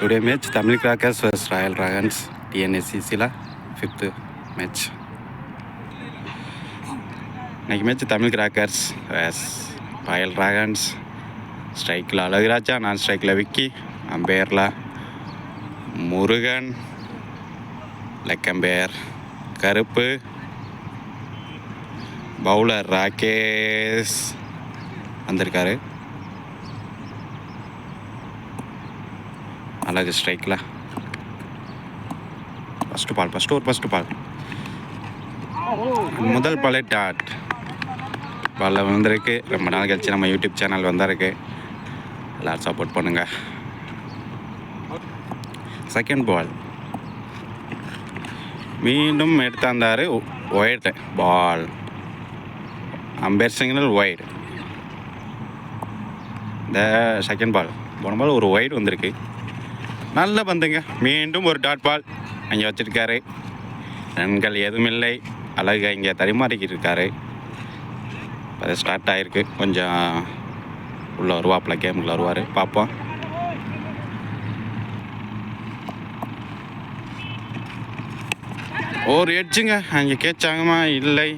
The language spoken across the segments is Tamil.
Today match Tamil Crackers vs Royal Dragons TNSCCல 5th match. இன்னைக்கு match Tamil crackers vs Royal dragons. ஸ்ட்ரைக்கில் அழகுராஜா, நான் ஸ்ட்ரைக்கில் விக்கி, அம்பையரில் முருகன், லெக் அம்பையர் கருப்பு, பவுலர் ராகேஷ் வந்திருக்காரு. அழகு ஸ்ட்ரைக்கில் ஃபஸ்ட்டு பால் முதல் பாலே டாட் பாலில் வந்திருக்கு. ரொம்ப நாள் கழிச்சு நம்ம யூடியூப் சேனல் வந்திருக்கு, எல்லோரும் சப்போர்ட் பண்ணுங்கள். செகண்ட் பால் மீண்டும் எடுத்தாந்தார், white ball, ampere signal white. இந்த செகண்ட் பால் போன பால் ஒரு ஒயிட் வந்திருக்கு. நல்ல பந்துங்க, மீண்டும் ஒரு டாட் பால் அங்கே வச்சுருக்காரு. ரன்கள் எதுவும் இல்லை. அழகா இங்கே தரிமாறிக்கிட்டு இருக்காரு. அது ஸ்டார்ட் ஆகிருக்கு, கொஞ்சம் உள்ளே வருவாப்பில், கேமுக்குள்ளே வருவார், பார்ப்போம். ஒரு எட்ஜுங்க அங்கே கேட்சாங்கம்மா, இல்லை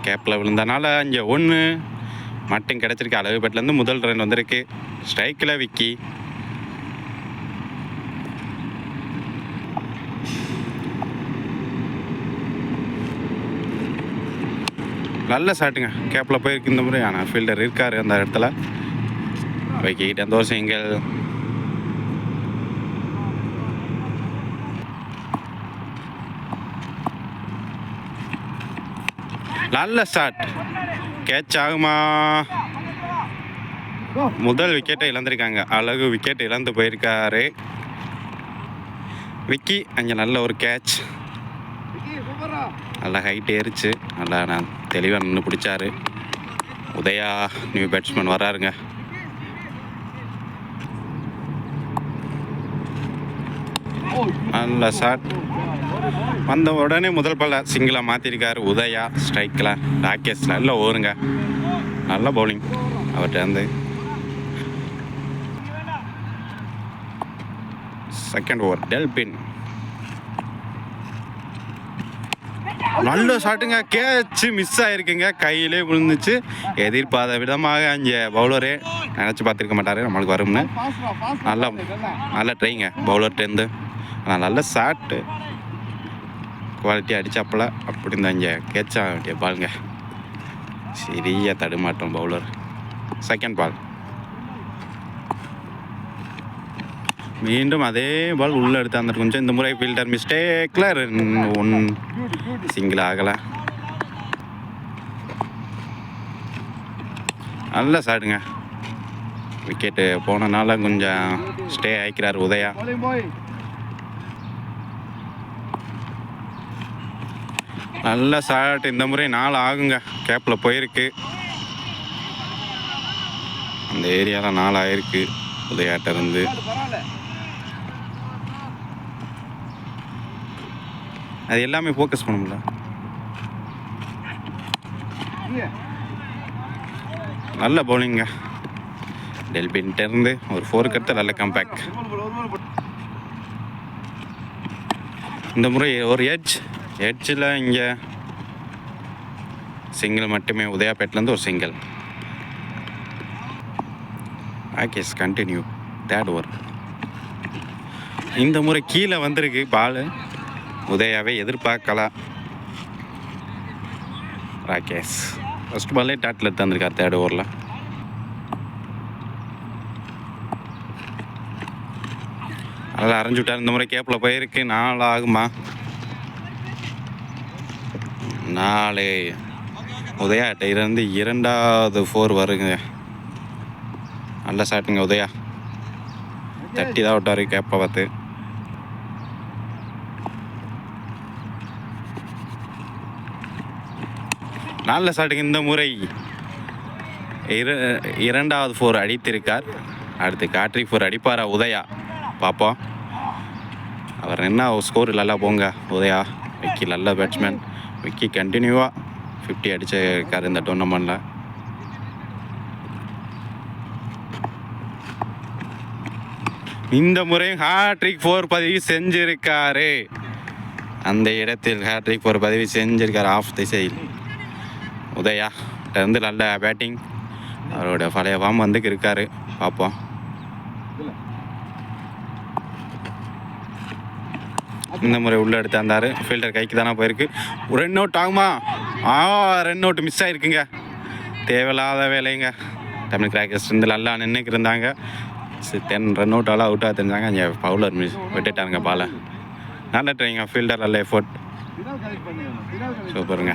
கேப்பில் விழுந்தனால அங்கே ஒன்று மட்டும் கிடச்சிருக்கு. அழகுபேட்டிலேருந்து முதல் ரன் வந்திருக்கு. ஸ்ட்ரைக்கில் விக்கி, நல்ல ஷாட்டுங்க, கேப்பில் போயிருக்கு இந்த முறை. ஆனால் ஃபீல்டர் இருக்கார் அந்த இடத்துல, வைக்கிட்டு அந்த ஒரு சிங்கிள். நல்ல ஷாட், கேட்ச் ஆகுமா? முதல் விக்கெட்டை இழந்திருக்காங்க. அழகு விக்கெட் இழந்து போயிருக்காரு விக்கி. அங்கே நல்ல ஒரு கேட்ச், நல்லா ஹைட் ஏறிச்சு, நல்லா நான் தெளிவாக நின்று பிடிச்சாரு. உதயா நியூ பேட்ஸ்மேன் வராருங்க. நல்ல ஷாட் வந்த உடனே முதல் பால் சிங்கிளாக மாற்றிருக்காரு உதயா. ஸ்ட்ரைக்கில் ராகேஷ் நல்ல ஓருங்க, நல்ல பவுலிங் அவர்கிட்ட வந்து. செகண்ட் ஓவர் டெல்பின், நல்ல ஷாட்டுங்க, கேட்ச் மிஸ் ஆகிருக்குங்க, கையிலே விழுந்துச்சு. எதிர்பார்த்த விதமாக அங்கே பவுலரே நினச்சி பார்த்துருக்க மாட்டார் நம்மளுக்கு வரும்னு. நல்ல ட்ரைங்க பவுலர்கிட்டேருந்து. ஆனால் நல்ல ஷாட்டு, குவாலிட்டி அடித்தாப்பில். அப்படி இருந்தால் இங்கே கேட்ச் ஆக வேண்டிய பாலுங்க, சிறிய தடுமாற்றம் பவுலர். செகண்ட் பால் மீண்டும் அதே பால் உள்ளே எடுத்து அந்த கொஞ்சம். இந்த முறை ஃபீல்டர் மிஸ்டேக்கில் சிங்கிள் ஆகலை. நல்ல ஷாட்டுங்க, விக்கெட்டு போனனால கொஞ்சம் ஸ்டே ஆகிக்கிறார் உதயா. நல்ல ஷாட், இந்த முறை 4 ஆகுங்க, கேப்பில் போயிருக்கு. அந்த ஏரியாவில் 4 ஆகிருக்கு உதயாட்ட இருந்து. அது எல்லாமே ஃபோக்கஸ் பண்ண முடியல. நல்ல பவுலிங்க டெல்பின்கிட்டேருந்து ஒரு 4 எடுத்து நல்ல கம்பேக். இந்த முறை ஒரு எட்ஜில் இங்கே சிங்கிள் மட்டுமே. உதயாபேட்லேருந்து ஒரு single. Rakesh continue third over. இந்த முறை கீழே வந்திருக்கு பால், உதயாவே எதிர்பார்க்கலாம். ராகேஷ் ஃபஸ்ட் பால்லே டாட்டில் எடுத்து வந்திருக்கார் தேர்ட் ஓவரில். நல்லா அரைஞ்சு விட்டார். இந்த முறை கேப்பில் போயிருக்கு. 4 ஆகுமா? 4 உதயாட்ட இருந்து 2வது 4 வருங்க. நல்ல ஷாட்டுங்க உதயா, தட்டி தான் விட்டார் கேப்பை பார்த்து. நல்ல ஷாட்டுங்க, இந்த முறை 2வது 4 அடித்திருக்கார். அடுத்து காட்ரி 4 அடிப்பாரா உதயா? பார்ப்போம். அவர் என்ன ஸ்கோர் நல்லா போங்க உதயா. விக்கி நல்ல பேட்ஸ்மேன். விக்கி கண்டினியூவாக 50 அடிச்சிருக்காரு இந்த டோர்னமெண்ட்டில். இந்த முறையும் ஹாட்ரிக் 4 பதிவு செஞ்சிருக்காரு. அந்த இடத்தில் ஹாட்ரிக் 4 பதிவு செஞ்சிருக்காரு. ஆஃப் தி சைல் உதயா இருந்து நல்ல பேட்டிங். அவரோட பழைய ஃபார்ம் வந்து இருக்காரு. பார்ப்போம். இந்த முறை உள்ளே எடுத்து வந்தார். ஃபீல்டர் கைக்கு தானே போயிருக்கு. ரன் அவுட் ஆகுமா? ரன் அவுட் மிஸ் ஆகிருக்குங்க. தேவையில்லாத வேலைங்க. தமிழ் கிராக்கர்ஸ் வந்து நல்லா நின்றுக்கு இருந்தாங்க. 10 ரன் அவுட்டால் அவுட்டாக தெரிஞ்சாங்க. அங்கே பவுலர் மிஸ் விட்டுட்டாங்க பாலை. நல்ல ட்ரைங்க. ஃபீல்டர் நல்ல எஃபோர்ட். சூப்பருங்க.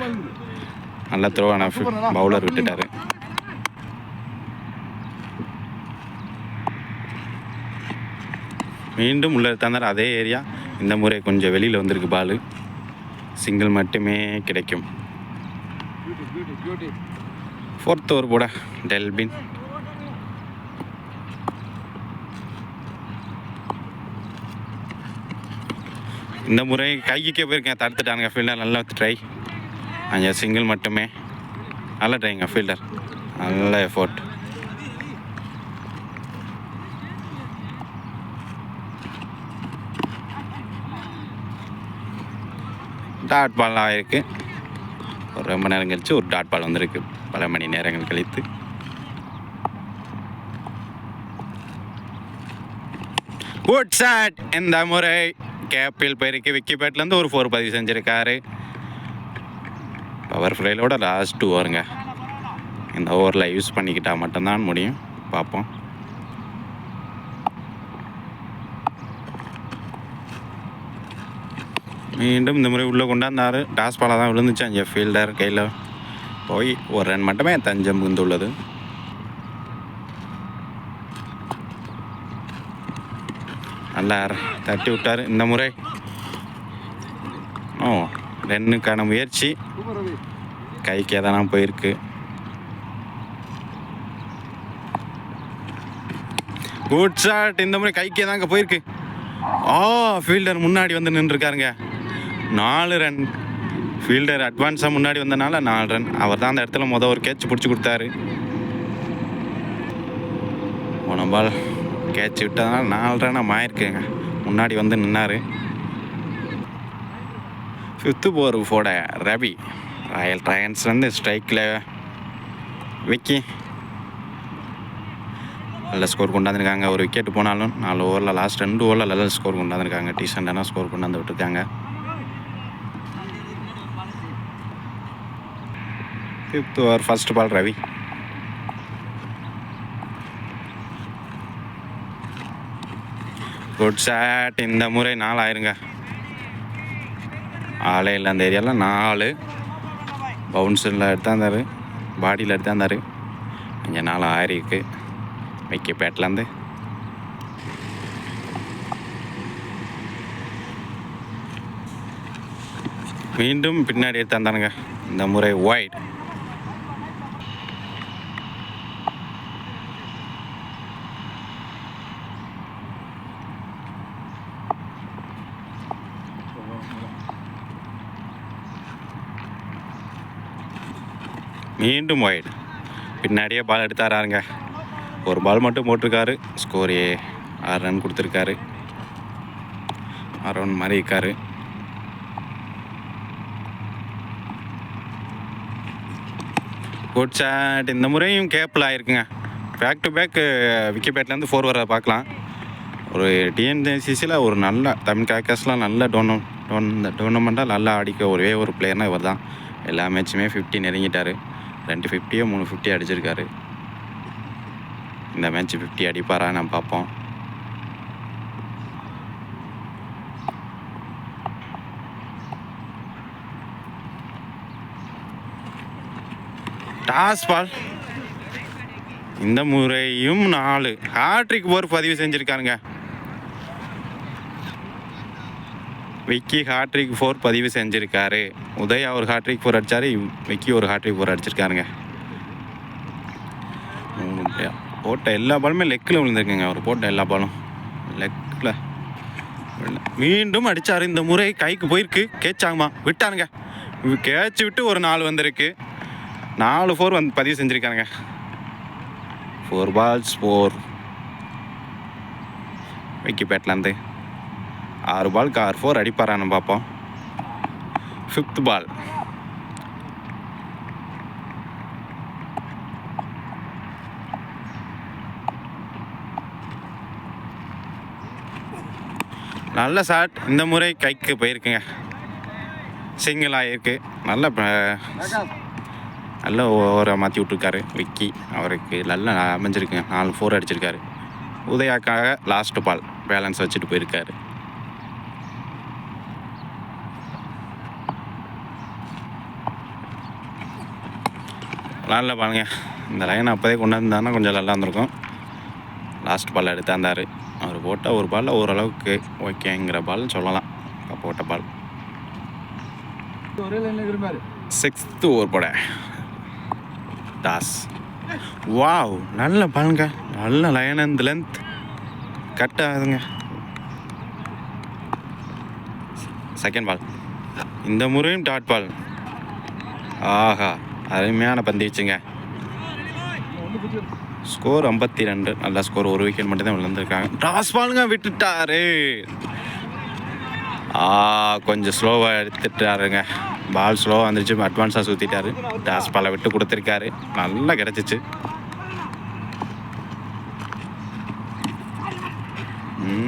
நல்ல த்ரோ ஆனால் பவுலர் விட்டுட்டார். மீண்டும் உள்ள தந்தார். அதே ஏரியா. இந்த முறை கொஞ்சம் வெளியில் வந்திருக்கு பால். சிங்கிள் மட்டுமே கிடைக்கும். 4th ஓவர் போட டெல்பின். இந்த முறை கைக்கே போயிருக்கேன். தடுத்துட்டானுங்க ஃபீல்டர். நல்லா ட்ரை. அங்கே சிங்கிள் மட்டுமே. நல்ல ட்ரைங்க ஃபீல்டர். நல்ல எஃபோர்ட். டாட் பால் ஆகிருக்கு. ஒரு ரொம்ப நேரம் கழித்து ஒரு டாட் பால் வந்திருக்கு. பல மணி நேரங்கள் கழித்து. Good shot. இந்த முறை கேப்பில் போயிருக்கு. விக்கி பேட்லேருந்து ஒரு 4 பதிவு செஞ்சுருக்காரு. பவர் ஃப்ளைலோட லாஸ்ட் ஓவருங்க. இந்த ஓவரில் யூஸ் பண்ணிக்கிட்டால் மட்டும்தான் முடியும். பார்ப்போம். மீண்டும் இந்த முறை உள்ளே கொண்டாந்தார். டாஸ் பாலாக தான் விழுந்துச்சு. அங்கே ஃபீல்டர் கையில் போய் ஒரு ரன் மட்டுமே தஞ்சம் வந்துள்ளது. நல்லா தட்டி விட்டார். இந்த முறை ரன்னுக்கான முயற்சி கைக்கே தானே போயிருக்கு. Good shot. இந்த முறை கைக்கே தாங்க போயிருக்கு. ஃபீல்டர் முன்னாடி வந்து நின்றுருக்காருங்க. 4 ரன். ஃபீல்டர் அட்வான்ஸாக முன்னாடி வந்தனால 4 ரன். அவர் தான் அந்த இடத்துல ஒரு கேட்ச் பிடிச்சி கொடுத்தாரு. போன பால் கேட்ச் விட்டதுனால 4 ரன்னாக ஆயிருக்குங்க. முன்னாடி வந்து நின்னார். 5th ஓவர் போட ரவி. ராயல் ட்ரையன்ஸ்லேருந்து ஸ்ட்ரைக்கில் விக்கி நல்ல ஸ்கோர் கொண்டாந்துருக்காங்க. ஒரு விக்கெட் போனாலும் 4 ஓவரில் லாஸ்ட் 2 ஓவரில் நல்ல ஸ்கோர் கொண்டாந்துருக்காங்க. டீசெண்டான ஸ்கோர் கொண்டாந்து விட்டுருக்காங்க. 5th over first ball Ravi. Good shot. இந்த முறை 4 ஆயிருங்க. ஆளே இல்லை அந்த ஏரியாவில். 4 பவுன்ஸில் எடுத்தாந்தார். பாடியில் எடுத்தாந்தார். இங்கே 4 ஆயிருக்கு. விக்கி பேட்லேருந்து மீண்டும் பின்னாடி எடுத்தாந்தானுங்க. இந்த முறை வைட். மீண்டும் வைட். பின்னாடியே பால் எடுத்தாராருங்க. ஒரு பால் மட்டும் போட்டிருக்காரு. ஸ்கோர் 6 ரன் கொடுத்துருக்காரு. 6 ரன் மாதிரி இருக்காரு. Good shot. இந்த முறையும் கேப்பில் ஆயிருக்குங்க. பேக் டு பேக் விக்கி பேட்லேருந்து 4 வர பார்க்கலாம். ஒரு டிஎன்சிசியில் ஒரு நல்ல தமிழ் கிராக்கர்ஸ்லாம் நல்ல டோர்னமெண்ட்டாக நல்லா அடிக்க ஒரே ஒரு பிளேயர்னால் இவர் தான். எல்லா மேட்சுமே 50 நெருங்கிட்டார். 2 50 3 50 அடிச்சிருக்காரு. இந்த மேட்ச் 50 அடிப்பாரா நம்ம பார்ப்போம். டாஸ் பால். இந்த முறையும் 4 ஹாட்ரிக் 4 பதிவு செஞ்சுருக்காருங்க. விக்கி ஹாட்ரிக் 4 பதிவு செஞ்சுருக்காரு. உதயா ஒரு ஹாட்ரிக் 4 அடித்தார். விக்கி ஒரு ஹாட்ரிக் 4 அடிச்சிருக்காருங்க. போட்ட எல்லா பாலுமே லெக்கில் விழுந்துருக்குங்க. அவர் போட்ட எல்லா பாலும் லெக்கில். மீண்டும் அடித்தார். இந்த முறை கைக்கு போயிருக்கு. கேட்ச் ஆகுமா? விட்டாருங்க. கேட்ச் விட்டு ஒரு 4 வந்திருக்கு. 4 4 வந்து பதிவு செஞ்சுருக்காருங்க. 4 balls 4. விக்கிபேட்லேருந்து 6 பாலுக்கு 6 4 அடிப்பாரான்னு பார்ப்போம். 5th பால். நல்ல ஷாட். இந்த முறை கைக்கு போயிருக்குங்க. சிங்கிள் ஆகிருக்கு. நல்ல ஓவரை மாற்றி விட்ருக்காரு விக்கி. அவருக்கு நல்லா அமைஞ்சிருக்குங்க. 4 4 அடிச்சிருக்காரு. உதயாக்காக லாஸ்ட் பால் பேலன்ஸ் வச்சுட்டு போயிருக்காரு. நல்ல பாருங்க. இந்த லைனை அப்போதே கொண்டு வந்தாருன்னா கொஞ்சம் நல்லா இருந்திருக்கும். Last ball எடுத்தாந்தார். அவர் போட்ட ஒரு பாலில் ஓரளவுக்கு ஓகேங்கிற பால்னு சொல்லலாம். போட்ட பால் 6th ஓவர் போட டாஸ். வாவ், நல்ல பாலுங்க. நல்ல லைன் அண்ட் லென்த் கட் ஆகுதுங்க. Second ball. இந்த முறையும் டாட் பால். ஆஹா, அருமையான பந்து வச்சுங்க. ஸ்கோர் 52. நல்ல ஸ்கோர். ஒரு விக்கெட் மட்டும் தான் விழுந்திருக்காங்க. டாஸ் பாலுங்க, விட்டுட்டாரு. கொஞ்சம் ஸ்லோவாக எடுத்துட்டாருங்க. பால் ஸ்லோவாக வந்துருச்சு. அட்வான்ஸாக சுற்றிட்டாரு. டாஸ் பாலை விட்டு கொடுத்துருக்காரு. நல்லா கிடச்சிச்சு.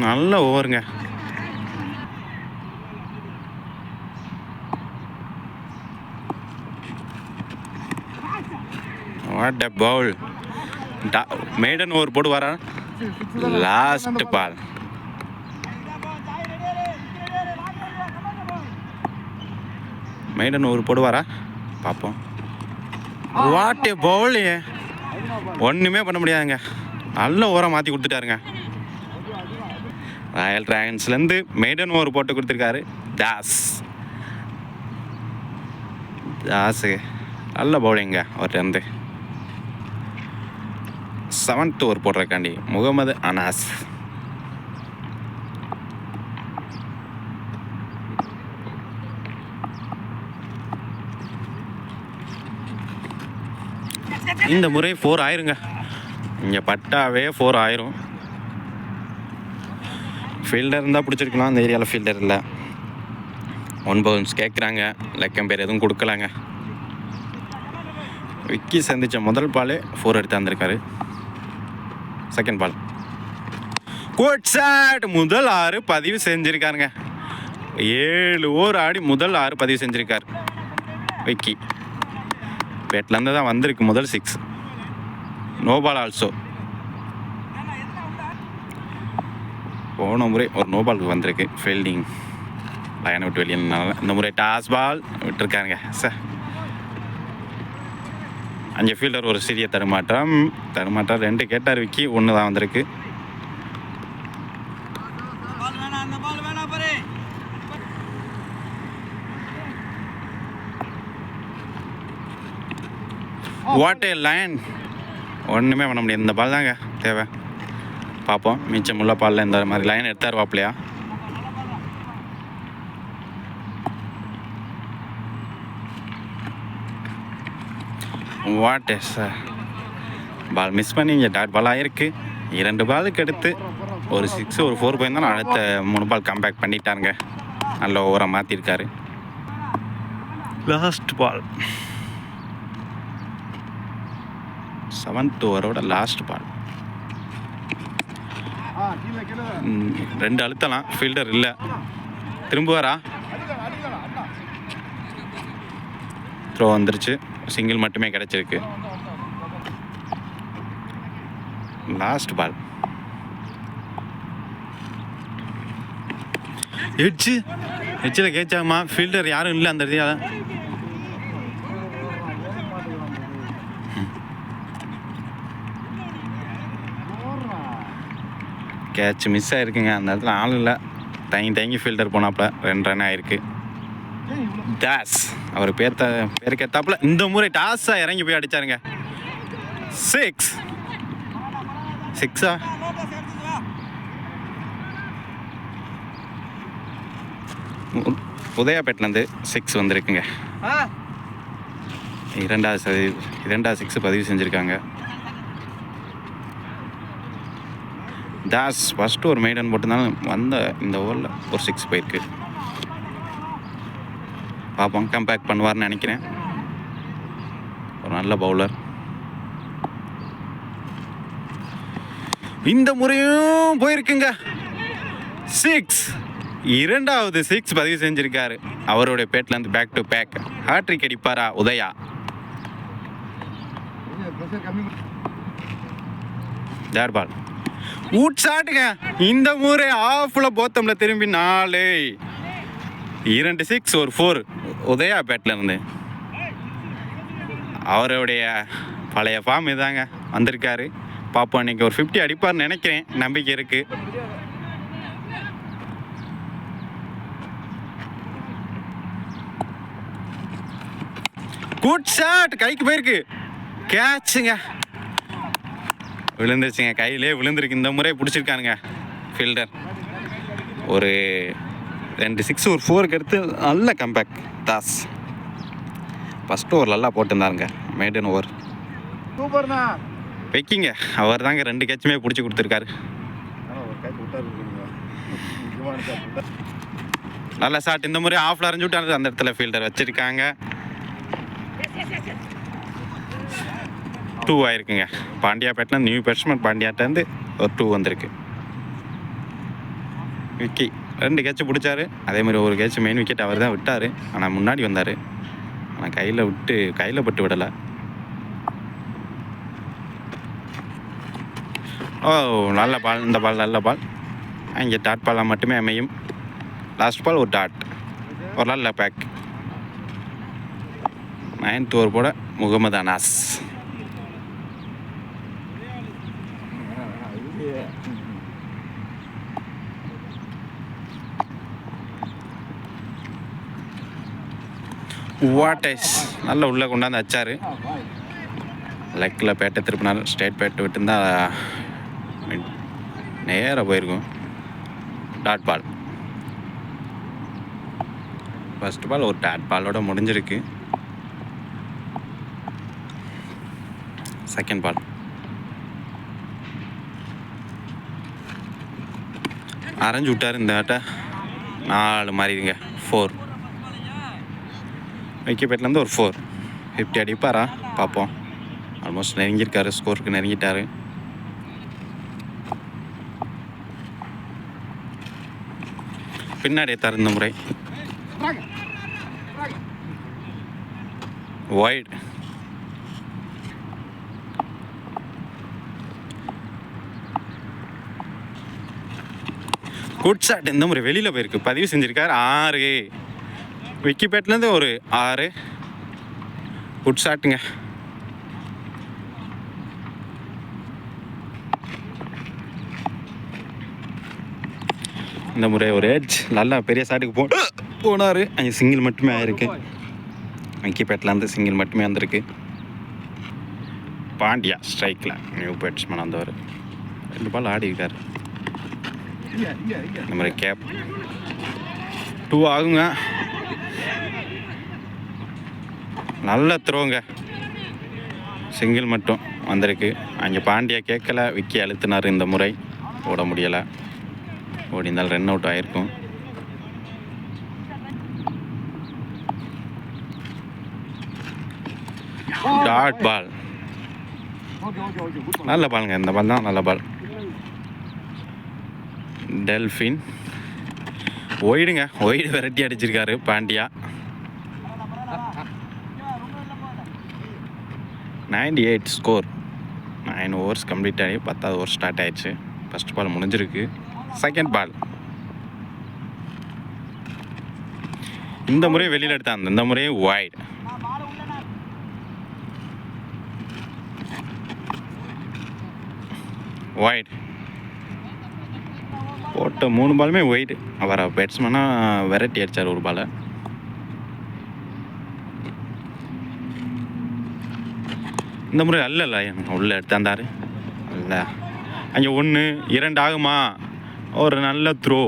நல்ல ஓவருங்க. What a ball. Maiden over போடுவாரா? Last ball. மேடன் ஓவர் போடுவாரா பார்ப்போம். What a ball. ஒன்றுமே பண்ண முடியாதுங்க. நல்ல ஓவராக மாற்றி கொடுத்துட்டாருங்க. ராயல் டிராகன்ஸ்லேருந்து மேடன் ஓவர் போட்டு கொடுத்துருக்காரு தாஸு. நல்ல பவுலிங்க அவர்கிட்ட. 7th over போடுறக்காண்டி Mohammed Anas. இந்த முறை 4 ஆயிருங்க. இங்கே பட்டாவே 4 ஆயிரும். ஃபீல்டர் இருந்தால் பிடிச்சிருக்கலாம். அந்த ஏரியாவில் ஃபீல்டர் இல்லை. 1 பவுன்ஸ் கேட்குறாங்க. லக்கம் பேர் எதுவும் கொடுக்கலாங்க. விக்கி சந்தித்த முதல் பாலே 4 எடுத்து வந்திருக்காரு. Second ball. Good shot. முதல் 6 பதிவு செஞ்சுருக்காருங்க. 7 ஓவர் ஆடி முதல் 6 பதிவு செஞ்சுருக்கார் விக்கி. பேட்லேருந்து தான் வந்திருக்கு முதல் 6. No ball also. போன முறை ஒரு நோ பாலுக்கு வந்திருக்கு. ஃபீல்டிங் லைனை விட்டு வெளியினால. இந்த முறை டாஸ் பால் விட்டுருக்காருங்க. சார், அங்கே ஃபீல்டர் ஒரு சிறிய தடுமாற்றம். 2 கேட்டார் விக்கி. 1 தான் வந்திருக்கு. What A line. ஒன்றுமே பண்ண முடியாது. இந்த பால் தாங்க தேவை. பார்ப்போம் மிச்சமுள்ள பாலில் இந்த மாதிரி லைன் எடுத்தார் வாப்பிலையா. வாட் எஸ் பால் மிஸ் பண்ணி இங்கே டாட் பால் ஆகிருக்கு. 2 பாலுக்கு எடுத்து ஒரு 6 ஒரு 4 போயிருந்தாலும் அடுத்த 3 பால் கம்பேக் பண்ணிட்டாருங்க. நல்ல ஓவராக மாற்றிருக்காரு. Last ball. 7th ஓவரோட last ball. 2 அழுத்தலாம். ஃபீல்டர் இல்லை. திரும்புவாரா? த்ரோ வந்துருச்சு. சிங்கிள் மட்டுமே கிடச்சிருக்கு. Last ball. எட்ஜில் கேட்சாமா. ஃபீல்டர் யாரும் இல்லை அந்த இடத்துல. கேட்ச் மிஸ் ஆகிருக்குங்க. அந்த இடத்துல ஆள் இல்லை. தயங்கி ஃபீல்டர் போனாப்புல 2 ரன் ஆகிருக்கு. டாஸ் அவர் பேருக்கு ஏற்றாப்புல இந்த முறை டாஸாக இறங்கி போய் அடித்தாருங்க. 6 உதயாபேட்லேருந்து 6 வந்திருக்குங்க. 2வது 6 பதிவு செஞ்சுருக்காங்க. தாஸ் ஃபஸ்ட்டு ஒரு மெய்டன் போட்டிருந்தாலும் வந்த இந்த ஓவரில் ஒரு 6 போயிருக்கு. பார்ப்போம் கம்பேக் பண்ணுவார்னு நினைக்கிறேன். ஒரு நல்ல பவுலர். இந்த முறையும் போயிருக்குங்க 6. இரண்டாவது 6 பதிவு செஞ்சிருக்காரு அவருடைய பேட்லேருந்து. பேக் டு பேக் ஹாட்ரிக் அடிப்பாரா உதயா? தேர்ட் பால் ஊட் ஷாட்டுங்க. இந்த முறை ஆஃபில் போத்தம்ல திரும்பி 4. 2 6 ஒரு 4 உதயா பேட்லேருந்து. அவருடைய பழைய ஃபார்ம் இதாங்க வந்திருக்காரு. பார்ப்போம் இன்னைக்கு ஒரு 50 அடிப்பார்னு நினைக்கிறேன். நம்பிக்கை இருக்குது. Good shot. கைக்கு போயிருக்கு. கேட்சுங்க. விழுந்துருச்சுங்க. கையிலே விழுந்துருக்கு. இந்த முறை பிடிச்சிருக்கானுங்க ஃபீல்டர். ஒரு 2 6 ஒரு 4க்கு எடுத்து நல்ல கம்பேக் தாஸ். ஃபஸ்ட்டு ஓவர் நல்லா போட்டிருந்தாருங்க. மேடன் ஓவர் சூப்பர்ண்ணா. வைக்கிங்க. அவர் தாங்க 2 கேட்சுமே பிடிச்சி கொடுத்துருக்காரு. நல்ல ஷாட். இந்த முறை ஆஃப்ல அரைஞ்சு விட்டு அந்த இடத்துல ஃபீல்டர் வச்சிருக்காங்க. 2 ஆயிருக்குங்க. பாண்டியா பேட்டில் நியூ பேட்ஸ்மேன் பாண்டியாட்டேருந்து ஒரு 2 வந்திருக்கு. விக்கி 2 கேட்ச் பிடிச்சாரு. அதே மாதிரி ஒரு கேட்ச் மெயின் விக்கெட் அவர் தான் விட்டார். ஆனால் முன்னாடி வந்தார். ஆனால் கையில் பட்டு விடலை. ஓ நல்ல பால். இந்த பால் நல்ல பால். இங்கே டாட் பாலாக மட்டுமே அமையும். லாஸ்ட் பால் ஒரு டாட். ஒரு நல்ல பேக். 9th ஓவர் போட முகமது அனாஸ். வாட்டஸ் நல்ல உள்ளே கொண்டாந்து வச்சார். லெக்கில் பேட்டை திருப்பினார். ஸ்ட்ரைட் பேட்டை விட்டுருந்தா நேராக போயிருக்கும். Dot ball. ஃபர்ஸ்ட் பால் ஒரு டாட் பாலோட முடிஞ்சிருக்கு. செகண்ட் பால் அரைஞ்சு விட்டார். இந்த ஆட்டை 4 மாறிடுங்க. 4 விக்கெட்லேருந்து ஒரு 4. 50 அடிப்பாரா பார்ப்போம். ஆல்மோஸ்ட் நெருங்கியிருக்காரு. ஸ்கோருக்கு நெருங்கிட்டார். பின்னாடி தர இந்த முறை வைட். Good shot. இந்த முறை வெளியில் போயிருக்கு. பதிவு செஞ்சுருக்கார் 6. விக்கி பேட்லேருந்து ஒரு 6. குட் ஷாட்டுங்க. இந்த முறை ஒரு எட்ஜ் நல்லா பெரிய ஷாட்டுக்கு போனார். அங்கே சிங்கிள் மட்டுமே ஆயிருக்கு. விக்கி பேட்லேருந்து சிங்கிள் மட்டுமே வந்திருக்கு. பாண்டியா ஸ்ட்ரைக்கில் நியூ பேட்ஸ்மேன் வந்தவர். 2 பால் ஆடி இருக்கார். இந்த மாதிரி கேப் 2 ஆகுங்க. நல்ல த்ரோங்க. சிங்கிள் மட்டும் வந்திருக்கு. அங்கே பாண்டியா கேட்கல. விக்கி அழுத்தினார். இந்த முறை ஓட முடியலை. ஓடிந்தால் ரன் அவுட் ஆகிருக்கும். Dot ball. நல்ல பாலுங்க. இந்த பால் தான் நல்ல பால். டெல்ஃபின் ஒய்டுங்க. ஒய்டு வெரைட்டி அடிச்சிருக்காரு பாண்டியா. 98 ஸ்கோர். 9 ஓவர்ஸ் கம்ப்ளீட் ஆகி 10வது ஓவர் ஸ்டார்ட் ஆயிடுச்சு. ஃபர்ஸ்ட் பால் முடிஞ்சிருக்கு. செகண்ட் பால் இந்த முறை வெளியில் எடுத்தாங்க. இந்த முறையே வைட். வைட் போட்ட 3 பாலுமே ஒயிட். அவர் பேட்ஸ்மேனாக வெரைட்டி அடித்தார் ஒரு பாலை. இந்த முறை அல்ல உள்ளே எடுத்தாந்தார். அல்ல அங்கே 1 2 ஆகுமா? ஒரு நல்ல த்ரோ.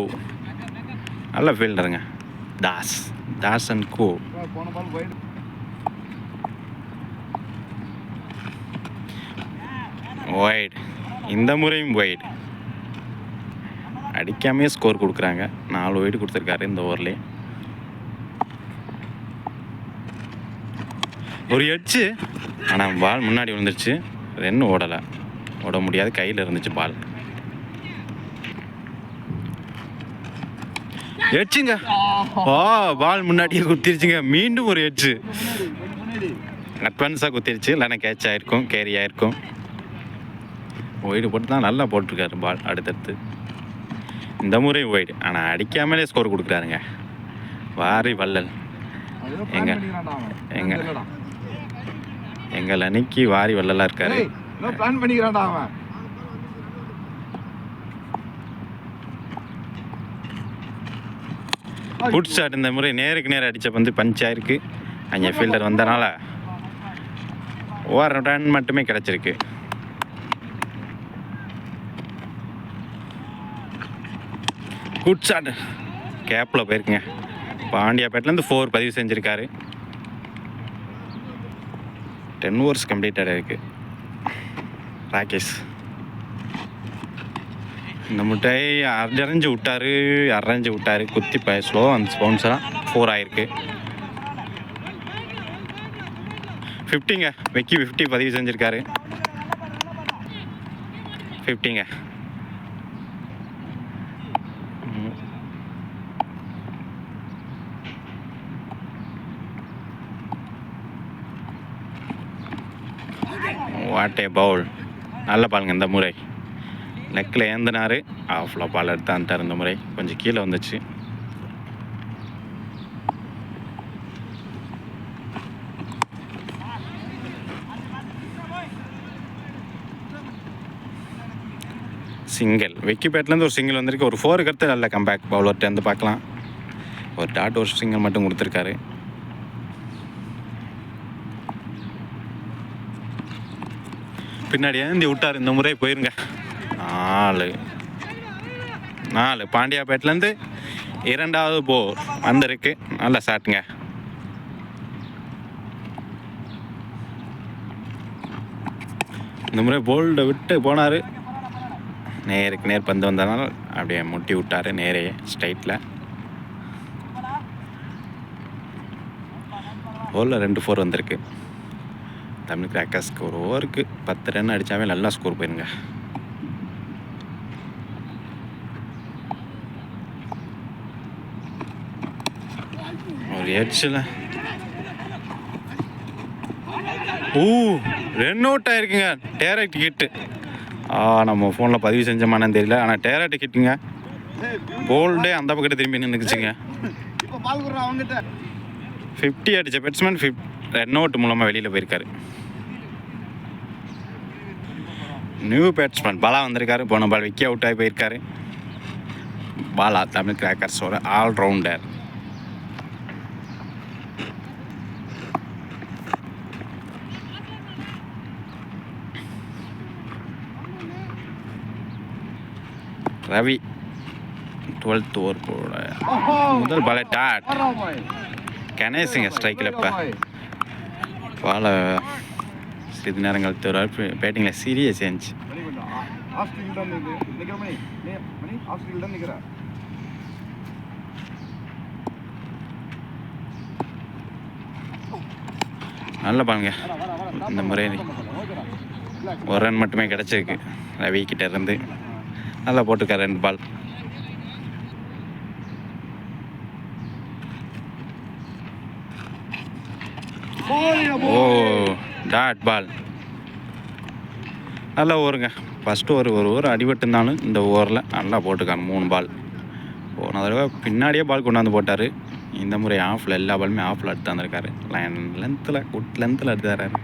நல்ல ஃபீல்டருங்க தாஸ் அண்ட் கோ. ஒயிட். இந்த முறையும் ஒயிட். அடிக்காமே ஸ்கோர் கொடுக்குறாங்க. 4 வைடு கொடுத்துருக்காரு இந்த ஓவர்லேயே. ஒரு எட்ஜு, ஆனால் பால் முன்னாடி விழுந்துருச்சு. ரென்னு ஓடலை, ஓட முடியாது, கையில் இருந்துச்சு பால். எட்ஜுங்க, பால் முன்னாடியே குத்திருச்சுங்க. மீண்டும் ஒரு எட்ஜு, அட்வான்ஸாக குத்திருச்சு. இல்லைன்னா கேட்ச் ஆகிருக்கும், கேரி ஆகிருக்கும். ஒய்டு போட்டு தான் நல்லா போட்டிருக்காரு பால். அடுத்தடுத்து இந்த முறை ஒய்டு, ஆனால் அடிக்காமலே ஸ்கோர் கொடுக்குறாருங்க வாரி வள்ளல். எங்கள் அன்னைக்கு வாரி வள்ளலாக இருக்காரு. Good shot. இந்த முறை நேருக்கு நேரம் அடித்த பந்து பஞ்ச் ஆயிருக்கு. அங்கே ஃபீல்டர் வந்தனால ஒரு ரன் மட்டுமே கிடச்சிருக்கு. குட் ஷாட், கேப்பில் போயிருக்குங்க. பாண்டியாபேட்லேருந்து 4 பதிவு செஞ்சுருக்காரு. 10 ஓவர்ஸ் கம்ப்ளீட்டடாக இருக்குது. ராகேஷ் இந்த முட்டை அரைஞ்சு விட்டார். குத்தி ஸ்லோ அந்த பவுன்ஸாக 4 ஆகிருக்கு. 50ங்க, வெக்கி 50 பதிவு செஞ்சுருக்காரு. 50ங்க. What a ball. நல்ல பாலுங்க இந்த முறை. நெக்கில் ஏந்தினார், ஆஃபில் பால் எடுத்து அந்தார். இந்த முறை கொஞ்சம் கீழே வந்துச்சு. சிங்கிள், வெக்கிப்பேட்லேருந்து ஒரு சிங்கிள் வந்திருக்கு. ஒரு 4 கருத்து நல்ல கம்பேக் பவுலர்கிட்ட வந்து பார்க்கலாம். ஒரு டாட் ஒரு சிங்கிள் மட்டும் கொடுத்துருக்காரு. பின்னாடி ஏந்தி விட்டார். இந்த முறை போயிருங்க. 4 பாண்டியாபேட்லேருந்து 2வது போர் வந்திருக்கு. நல்ல ஷாட்டுங்க. இந்த முறை போல்டை விட்டு போனார். நேருக்கு நேர் பந்து வந்ததுனால அப்படியே முட்டி விட்டார் நேரே ஸ்ட்ரைட்டில். போலில் 2 4 வந்திருக்கு. தமிழ் கிராக்கர்ஸ்க்கு ஒரு ஓவருக்கு 10 ரன் அடித்தாவே நல்லா ஸ்கோர் போயிருங்க. ஒரு எட்ஜில் ரன் அவுட் ஆயிருக்குங்க. Direct hit. நம்ம ஃபோனில் பதிவு செஞ்சோமானு தெரியல, ஆனால் டேரக்ட் ஹிட்டுங்க. போல்டே அந்த பக்கத்தை திரும்பி நின்றுக்குச்சுங்க. 50 அடித்த பேட்ஸ்மேன் ரன் அவுட் மூலமாக வெளியில் போயிருக்காரு. நியூ பேட்ஸ்மேன் பாலா வந்திருக்காரு. போன பால் விக்கி அவுட் ஆகி போயிருக்காரு. பாலா தமிழ் கிராக்கர்ஸோட ஆல்ரவுண்டர். ரவி 12th ஓவர் போட முதல் பாலை டாட். கணேசுங்க ஸ்ட்ரைக்கில். இப்போ பாலை சிறிது நேரங்கள் பேட்டிங்கில் சீரியஸ் சேஞ்ச். நல்ல பாருங்க. இந்த முறை ஒரு ரன் மட்டுமே கிடச்சிருக்கு ரவி கிட்ட இருந்து. நல்லா போட்டிருக்காரு 2 பால். Dot ball. நல்லா ஓவருங்க. ஃபஸ்ட்டு ஒரு ஓவர் அடிபட்டு இருந்தாலும் இந்த ஓவரில் நல்லா போட்டுக்காங்க 3 பால். போன தடவை பின்னாடியே பால் கொண்டாந்து போட்டார். இந்த முறை ஆஃபில் எல்லா பாலுமே ஆஃபில் எடுத்து வந்திருக்காரு. குட் லென்த்தில் எடுத்து தர்றாரு.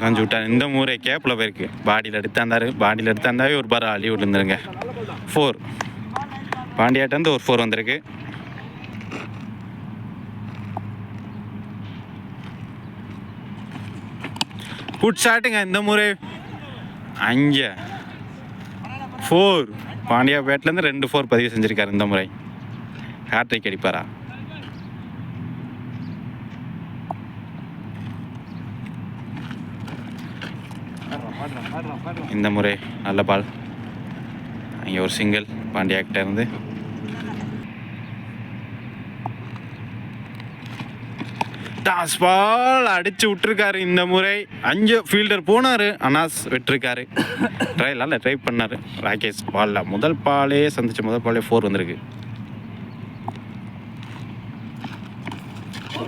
ரன் விட்டார். இந்த முறை கேப்பில் போயிருக்கு. பாடியில் எடுத்தாந்தாவே ஒரு பார் அழி விட்டுருந்துருங்க. 4 பாண்டியாட்டேருந்து ஒரு 4 வந்திருக்கு. குட் ஷாட்டுங்க. இந்த முறை 5 4 பாண்டியாபேட்லேருந்து 2 4 பதிவு செஞ்சுருக்காரு. இந்த முறை ஹேட்ரிக் அடிப்பாரா? இந்த முறை நல்ல பால். அங்கே ஒரு சிங்கிள் பாண்டியா கிட்ட இருந்து. டாஸ் பால் அடிச்சு விட்டுருக்காரு இந்த முறை. 5 ஃபீல்டர் போனார், அனாஸ் விட்டுருக்காரு. ட்ரை பண்ணார் ராகேஷ். பாலில் முதல் பாலே சந்திச்சு முதல் பாலே 4 வந்திருக்கு.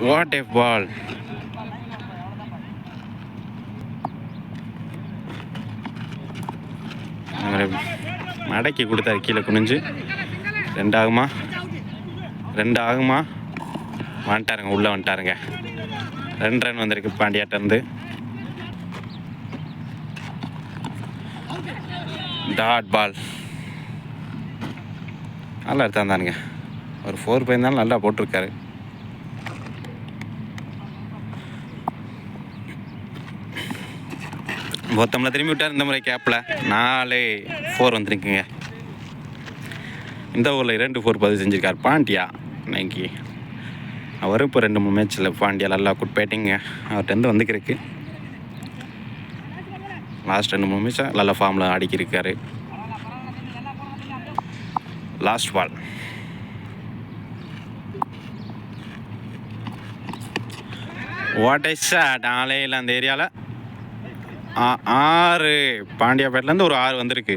வாட் எ பால். மடக்கி கொடுத்தாரு கீழே குனிஞ்சு. 2 ஆகுமா வந்துட்டாருங்க, உள்ளே வந்துட்டாருங்க. 2 ரன் வந்திருக்கு பாண்டியாட்டிருந்து. டாட் பால் நல்லா எடுத்தாந்தானுங்க. ஒரு 4 போயிருந்தாலும் நல்லா போட்டிருக்காரு. மொத்தமில் திரும்பி விட்டார் இந்த முறை கேப்பில். 4 வந்துருக்குங்க. இந்த ஊரில் 2 4 பதிவு செஞ்சுருக்கார் பாண்டியா இன்னைக்கு. அவரும் இப்போ 2-3 மேட்ச்சில் பாண்டியா நல்லா குட் பேட்டிங்க அவர்கிட்ட வந்துக்கிறதுக்கு. லாஸ்ட் 2-3 மேட்சாக நல்ல ஃபார்மில் ஆடிக்கிருக்காரு. Last ball. What a shot. ஆலையில் அந்த ஏரியாவில் 6 பாண்டியாபேட்டிலேருந்து ஒரு 6 வந்திருக்கு.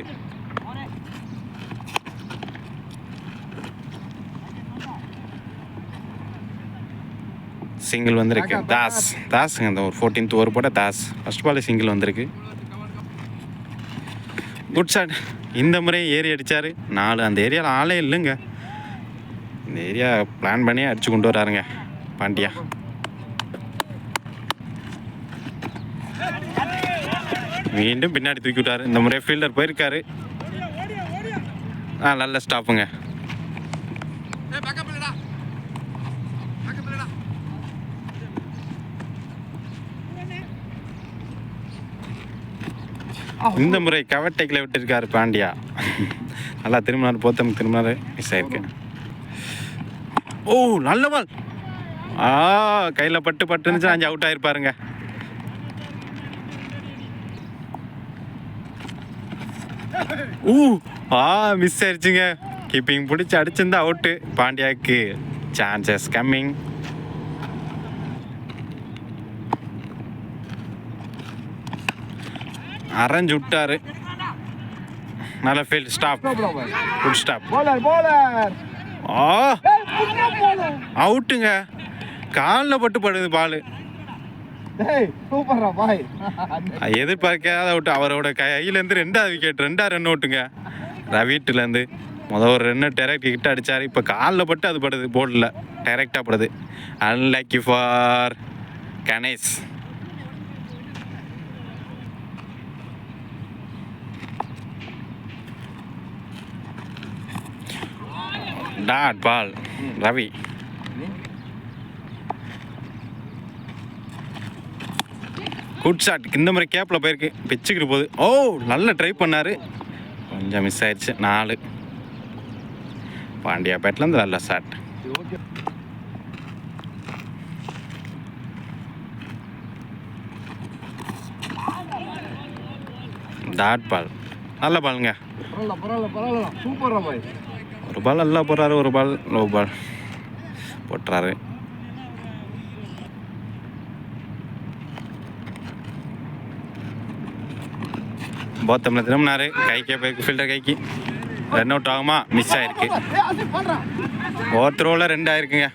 சிங்கிள் வந்திருக்கு. தாஸுங்க அந்த ஒரு 14th ஓவர் போட்ட தாஸ் ஃபர்ஸ்ட் பால் சிங்கிள் வந்திருக்கு. Good shot. இந்த முறை ஏறி அடித்தார் 4. அந்த ஏரியாவில் ஆளே இல்லைங்க. இந்த ஏரியா பிளான் பண்ணி அடித்து கொண்டு வராருங்க பாண்டியா. மீண்டும் பின்னாடி தூக்கி விட்டார். இந்த முறை ஃபீல்டர் போயிருக்காரு. நல்ல ஸ்டாப்புங்க. இந்த முறை கவர் டேக்கில் விட்டுருக்காரு பாண்டியா. நல்லா திரும்பினார், போத்தம் திரும்பினார், மிஸ் ஆயிருக்கு. ஓ நல்ல பால். கையில் பட்டு இருந்துச்சு 5 அவுட் ஆயிருப்பாருங்க. மிஸ் ஆயிடுச்சுங்க. கீப்பிங் பிடிச்சி அடிச்சிருந்தா அவுட்டு. பாண்டியாவுக்கு சான்சஸ் கம்மிங். அரைஞ்சு விட்டாரு. நல்ல ஃபீல்ட். ஸ்டாப். Good stop. அவுட்டுங்க. காலில் படுது பால். எதிர்பார்க்காத அவுட்டு. அவரோட கையிலேருந்து 2வது விக்கெட். 2 ரன் அவுட்டுங்க. ரவீட்டிலேருந்து ஒரு ரன்னு டேரக்ட் கிட்ட அடித்தார். இப்போ காலில் பட்டு அது படுது, போர்டில் டைரெக்டாக படுது. Unlucky for Ganesh. Dot ball. Ravi. Good shot. இந்த மாதிரி கேப்பில் போயிருக்கு. பிச்சுக்கிட்டு போகுது. நல்லா ட்ரை பண்ணார், கொஞ்சம் மிஸ் ஆயிடுச்சு. 4. பாண்டியா பேட்லேருந்து நல்ல ஷாட். Dot ball. நல்ல பாலுங்க. ஒரு பால் நல்லா போடுறாரு, ஒரு பால் லோ பால் போட்டுறாரு. போத்தமில் திரும்பினாரு. கைக்கே போயிருக்கு, ஃபீல்டர் கைக்கு. ரன் அவுட் ஆகுமா? மிஸ் ஆயிருக்கு. ஒரு த்ரோவில் 2 ஆயிருக்குங்க.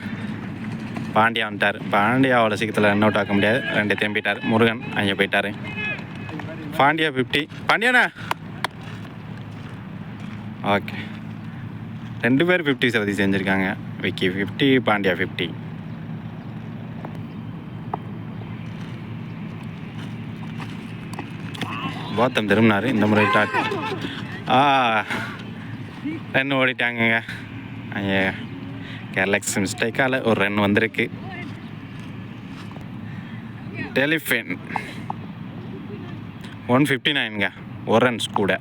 பாண்டியா வந்துட்டார். பாண்டியா அவ்வளோ சீக்கிரத்தில் ரன் அவுட் ஆக்க முடியாது. 2 திரும்பிட்டார். முருகன் அங்கே போயிட்டார். பாண்டியா 50. பாண்டியாண்ணா ஓகே. 2 பேர் 50 சதவீதம் செஞ்சுருக்காங்க. விக்கி 50, பாண்டியா 50. கௌதம் திரும்பினார். இந்த முறை டாட் ரன் ஓடிட்டாங்கங்க. கேரளாக்ஸ் மிஸ்டேக்கால் ஒரு ரன் வந்திருக்கு. டெலிஃபேன் 159ங்க, 1 ரன்ஸ் கூட.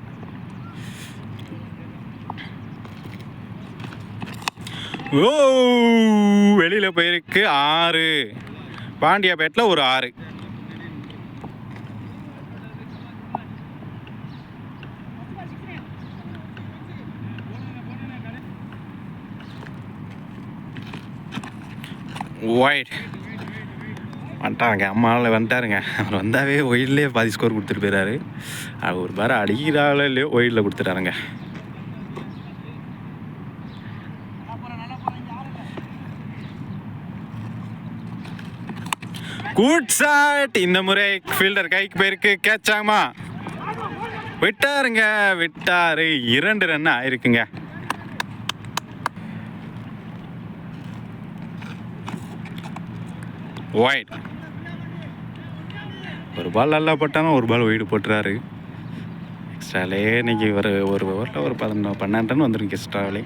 வெளியில் போயிருக்கு. 6. பாண்டியா பேட்டில் ஒரு 6. ஒயிட் வந்துட்டாருங்க. அம்மாவில் வந்துட்டாருங்க. அவர் வந்தாவே ஒயிட்லேயே பாதி ஸ்கோர் கொடுத்துட்டு போயிடாரு. அவர் ஒரு பாரு அடிக்கிறாங்களோ இல்லையோ ஒயிட்டில் கொடுத்துட்டாருங்க. Good shot. இந்த முறை ஃபீல்டர் கைக்கு போயிருக்கு. கேட்ச் ஆகுமா? விட்டாருங்க. விட்டாரு. 2 ரன் ஆயிருக்குங்க. ஒயிட். ஒரு பால் நல்லா போட்டாலும் ஒரு பால் ஒயிடு போட்டுறாரு. எக்ஸ்ட்ராலே இன்னைக்கு ஒரு ஓவரில் ஒரு 12 ரன் வந்துருக்கு எக்ஸ்ட்ராவிலே.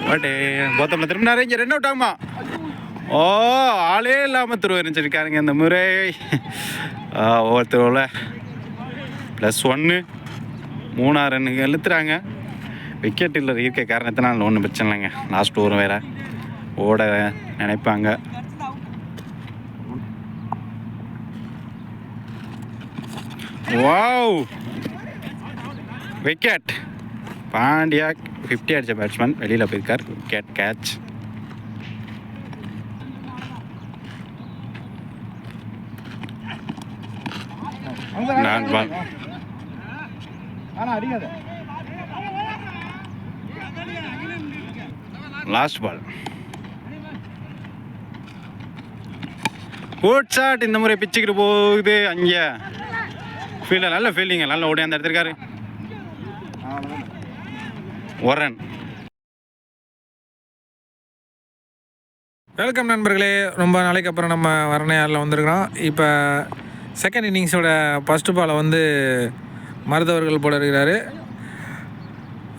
பட்டே போத்தமில் திரும்பினாரு. இங்கே 2 அவுட் ஆகுமா? ஓ, ஆளே இல்லாமல் திருவ எரிஞ்சிருக்காருங்க இந்த முறை. ஒவ்வொருத்தரோட +1 3 ரன்னுக்கு இழுத்துறாங்க. விக்கெட்டில் இருக்க காரணத்தினால ஒன்றும் பிரச்சனை இல்லைங்க. லாஸ்ட் ஓவரும் வேறு ஓட நினைப்பாங்க. Wow, wicket. பாண்டியா 50 அடித்த பேட்ஸ்மேன் வெளியில் போயிருக்கார். Wicket catch. Last ball. Good shot. இந்த முறை பிச்சுக்கிட்டு போகுது. அங்கே ஃபீல்டர் நல்ல ஃபீல்டிங்க. நல்ல ஓடி அந்த எடுத்திருக்காரு. 1 ரன். வெல்கம் நண்பர்களே. ரொம்ப நாளைக்கு அப்புறம் நம்ம வரணையாரில் வந்திருக்கிறோம். இப்போ செகண்ட் இன்னிங்ஸோட ஃபஸ்ட்டு பாலை வந்து மருதவர்கள் போல இருக்கிறாரு.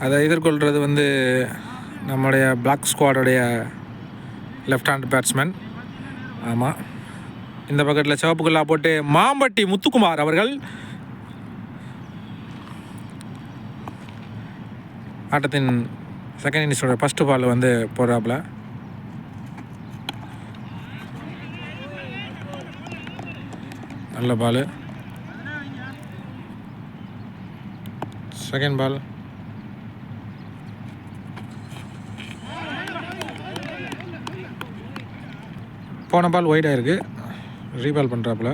அதை எதிர்கொள்கிறது வந்து நம்முடைய பிளாக் ஸ்குவாடோடைய லெஃப்ட் ஹேண்ட் பேட்ஸ்மேன். ஆமாம், இந்த பக்கத்தில் சிவப்புக்குள்ளா போட்டு மாம்பட்டி முத்துக்குமார் அவர்கள் ஆட்டத்தின் செகண்ட் இன்னிங்ஸோட ஃபஸ்ட்டு பால் வந்து போடுறாப்புல. நல்ல பால். Second ball. போன பால் ஒயிடாக இருக்குது. ரீபால் பண்ணுறாப்புல.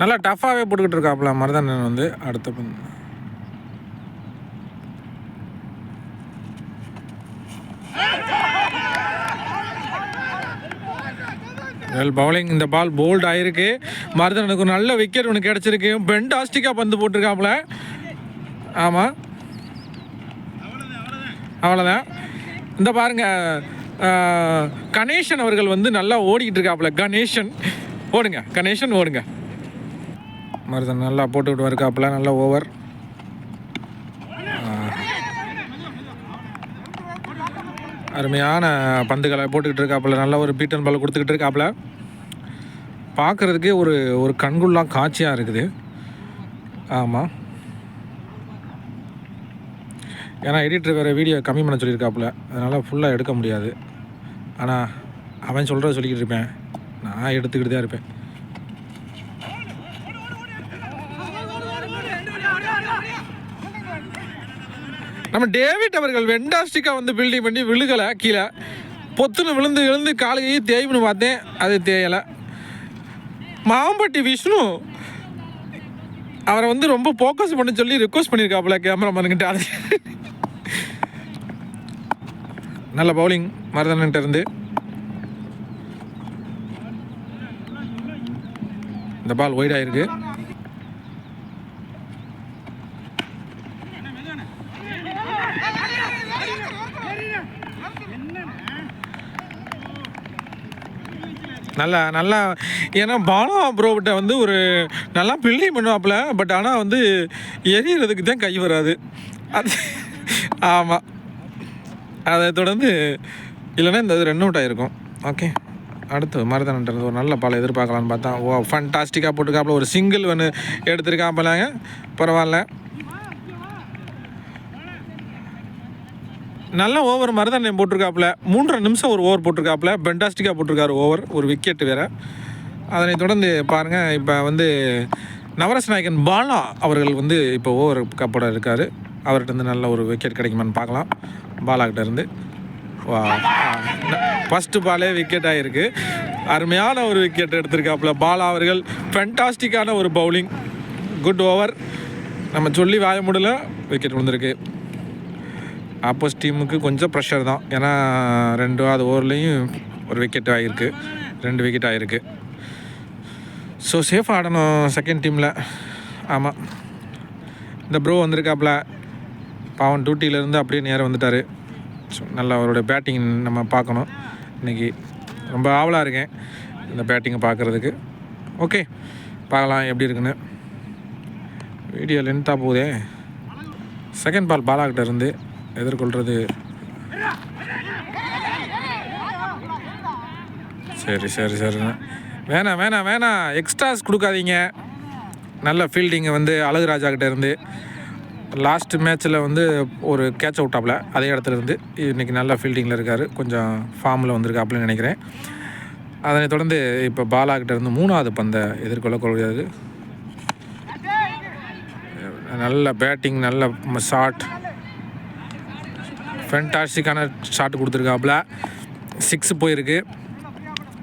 நல்லா டஃப்பாகவே போட்டுக்கிட்டு இருக்காப்புல மருதண்ணன் வந்து. அடுத்த வெல் பவுலிங். இந்த பால் போல்ட் ஆகிருக்கு. மருதனுக்கு ஒரு நல்ல விக்கெட் ஒன்று கிடச்சிருக்கு. பெண்டாஸ்டிக்காக பந்து போட்டிருக்காப்புல. ஆமாம், அவ்வளோதான். இந்த பாருங்க, கணேசன் அவர்கள் வந்து நல்லா ஓடிக்கிட்டு இருக்காப்புல. கணேசன் ஓடுங்க, கணேசன் ஓடுங்க. மருதன் நல்லா போட்டுக்கிட்டு இருக்காப்புல. நல்ல ஓவர். அருமையான பந்துகளை போட்டுக்கிட்டு இருக்காப்புல. நல்ல ஒரு பீட்டன் பால் கொடுத்துக்கிட்டு இருக்காப்புல. பார்க்குறதுக்கே ஒரு கண்குள்ளாக காட்சியாக இருக்குது. ஆமாம், ஏன்னா எடிட்டர் வேறு வீடியோ கம்மி பண்ண சொல்லியிருக்காப்புல. அதனால் ஃபுல்லாக எடுக்க முடியாது. ஆனால் அவன் சொல்கிறத சொல்லிக்கிட்டு இருப்பேன், நான் எடுத்துக்கிட்டு தான் இருப்பேன். நம்ம டேவிட் அவர்கள் வெண்டாஸ்டிக்காக வந்து பில்டிங் பண்ணி விழுகலை. கீழே பொத்துன்னு விழுந்து காலையே தேய்ப்புன்னு பார்த்தேன், அது தேயலை. மாம்பட்டி விஷ்ணு அவரை வந்து ரொம்ப ஃபோக்கஸ் பண்ண சொல்லி ரிக்வஸ்ட் பண்ணியிருக்காப்புல கேமராமேனுக்கிட்ட. அது நல்ல பவுலிங் மருதன்கிட்ட இருந்து. இந்த பால் ஒயிட் ஆயிருக்கு. நல்லா ஏன்னா பாலா ப்ரோவிட்ட வந்து ஒரு நல்லா பில்டிங் பண்ணுவாப்புல. பட் ஆனால் வந்து எரியறதுக்கு தான் கை வராது. அது ஆமாம், அதை தொடர்ந்து இல்லைன்னா இந்த 2 அவுட் ஆகிருக்கும். ஓகே, அடுத்து மருதன்ன்றது ஒரு நல்ல பால் எதிர்பார்க்கலான்னு பார்த்தா ஃபண்டாஸ்டிக்காக போட்டுருக்காப்புல. ஒரு சிங்கிள் ஒன்று எடுத்துருக்காப்பலாங்க. பரவாயில்ல. நல்ல ஓவர் மாதிரி தான் போட்டிருக்காப்புல. 3.5 நிமிஷம் ஒரு ஓவர் போட்டிருக்காப்புல. பென்டாஸ்டிக்காக போட்டிருக்காரு ஓவர், ஒரு விக்கெட் வேறு. அதனை தொடர்ந்து பாருங்கள், இப்போ வந்து நவரச நாயகன் பாலா அவர்கள் வந்து இப்போ ஓவர் கப்போட இருக்கார். அவர்கிட்ட இருந்து நல்ல ஒரு விக்கெட் கிடைக்குமான்னு பார்க்கலாம். பாலாக்கிட்ட இருந்து ஃபஸ்ட்டு பாலே விக்கெட் ஆகிருக்கு. அருமையான ஒரு விக்கெட் எடுத்திருக்காப்புல பாலா அவர்கள். ஃபென்டாஸ்டிக்கான ஒரு பவுலிங், குட் ஓவர். நம்ம சொல்லி வாய முடியல, விக்கெட் விழுந்திருக்கு. ஆப்போசிட் டீமுக்கு கொஞ்சம் ப்ரெஷர் தான், ஏன்னா 2வது ஓவர்லேயும் ஒரு விக்கெட் ஆகிருக்கு, 2 விக்கெட் ஆகிருக்கு. ஸோ சேஃபாக ஆடணும் செகண்ட் டீமில். ஆமாம், இந்த ப்ரோ வந்திருக்காப்புல, பாவன் டியூட்டியிலேருந்து அப்படியே நேரம் வந்துட்டார். ஸோ நல்லா அவரோட பேட்டிங் நம்ம பார்க்கணும். இன்றைக்கி ரொம்ப ஆவலாக இருக்கேன் இந்த பேட்டிங்கை பார்க்குறதுக்கு. ஓகே, பார்க்கலாம் எப்படி இருக்குன்னு. வீடியோ லென்த்தாக போகுதே. செகண்ட் பால் பாலாக்கிட்ட இருந்து எதிர்கொள்கிறது. சரி சரி சரிண்ணா, வேணாம் எக்ஸ்ட்ராஸ் கொடுக்காதீங்க. நல்ல ஃபீல்டிங்கை வந்து அழகுராஜா கிட்டே இருந்து லாஸ்ட் மேட்ச்சில் வந்து ஒரு கேட்ச் அவுட் ஆகல, அதே இடத்துல இருந்து இன்றைக்கி நல்ல ஃபீல்டிங்கில் இருக்கார், கொஞ்சம் ஃபார்மில் வந்திருக்காப்புலன்னு நினைக்கிறேன். அதனை தொடர்ந்து இப்போ பாலாக்கிட்ட இருந்து 3வது பந்தை எதிர்கொள்ளக்கூடியது. நல்ல பேட்டிங், நல்ல ஷாட், ஃபென்டாஸ்டிக்கான ஷாட் கொடுத்துருக்காப்புல. 6 போயிருக்கு,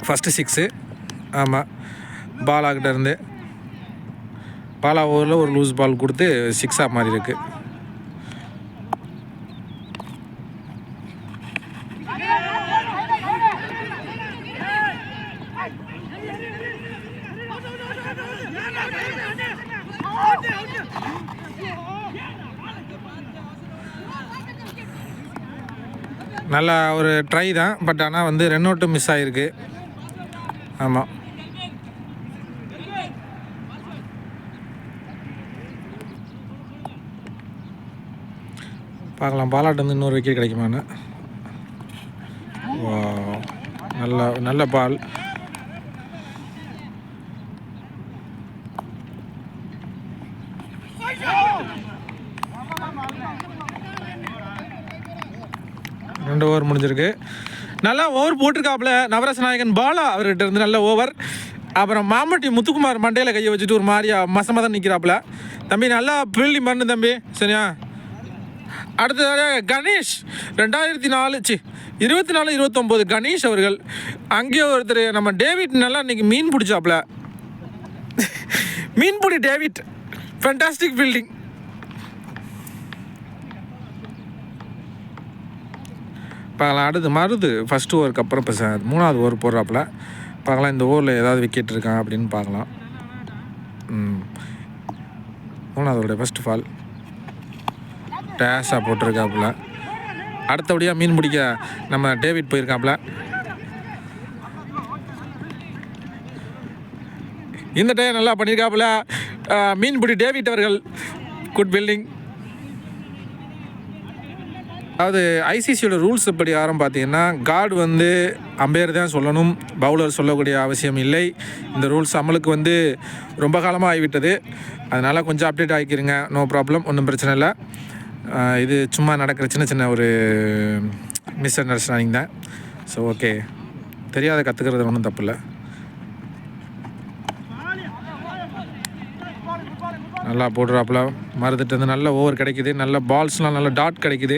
ஃபஸ்ட்டு 6. ஆமாம், பாலாக்கிட்ட இருந்து பாலா ஓவரில் ஒரு லூஸ் பால் கொடுத்து 6 மாதிரி இருக்குது. நல்லா ஒரு ட்ரை தான், பட் ஆனால் வந்து ரன் அவுட்டும் மிஸ் ஆகிருக்கு. ஆமாம், பார்க்கலாம் பாலாட்டு வந்து இன்னொரு விக்கெட் கிடைக்குமான்னு. நல்ல பால். ரெண்டு ஓவர் முடிஞ்சிருக்கு. நல்லா ஓவர் போட்டிருக்காப்புல நவரச நாயகன் பாலா அவர்கிட்ட இருந்து நல்ல ஓவர். அப்புறம் மாமட்டி முத்துக்குமார் மண்டையில் கையை வச்சுட்டு ஒரு மாதிரியா மசமாக தான் நிற்கிறாப்புல. தம்பி நல்லா ஃபீல்டிங் பண்ணு தம்பி, சரியா? அடுத்ததாக கணேஷ் 24-29 கணேஷ் அவர்கள். அங்கேயே ஒருத்தர் நம்ம டேவிட் நல்லா இன்றைக்கி மீன் பிடிச்சாப்புல. மீன்பிடி டேவிட், ஃபேண்டாஸ்டிக் ஃபீல்டிங். பார்க்கலாம் அடுத்து மருது ஃபஸ்ட்டு ஓவருக்கு அப்புறம் இப்போ 3வது ஓவர் போடுறாப்புல. பார்க்கலாம் இந்த ஓவரில் ஏதாவது விக்கெட் இருக்கான் அப்படின்னு பார்க்கலாம். 3வது ஓவருடைய ஃபஸ்ட்டு ஃபால் டேஸாக போட்டிருக்காப்புல. அடுத்தபடியாக மீன் பிடிக்க நம்ம டேவிட் போயிருக்காப்புல. இந்த டைம் நல்லா பண்ணியிருக்காப்புல மீன்பிடி டேவிட் அவர்கள். Good building. அதாவது ஐசிசியோட ரூல்ஸ் படி யாரும் பார்த்தீங்கன்னா கார்டு வந்து அம்பையர் தான் சொல்லணும், பவுலர் சொல்லக்கூடிய அவசியம் இல்லை. இந்த ரூல்ஸ் அமலுக்கு வந்து ரொம்ப காலமாக ஆகிவிட்டது. அதனால் கொஞ்சம் அப்டேட் ஆகிக்கிறீங்க, நோ ப்ராப்ளம், ஒன்றும் பிரச்சனை இல்லை. இது சும்மா நடக்கிற சின்ன ஒரு மிஸ் அண்டர்ஸ்டாண்டிங் தான். ஸோ ஓகே, தெரியாத கற்றுக்கிறது ஒன்றும் தப்பு இல்லை. நல்லா போடுறாப்புல மருந்துட்டு வந்து நல்ல ஓவர் கிடைக்குது, நல்ல பால்ஸ்லாம் நல்ல டாட் கிடைக்குது.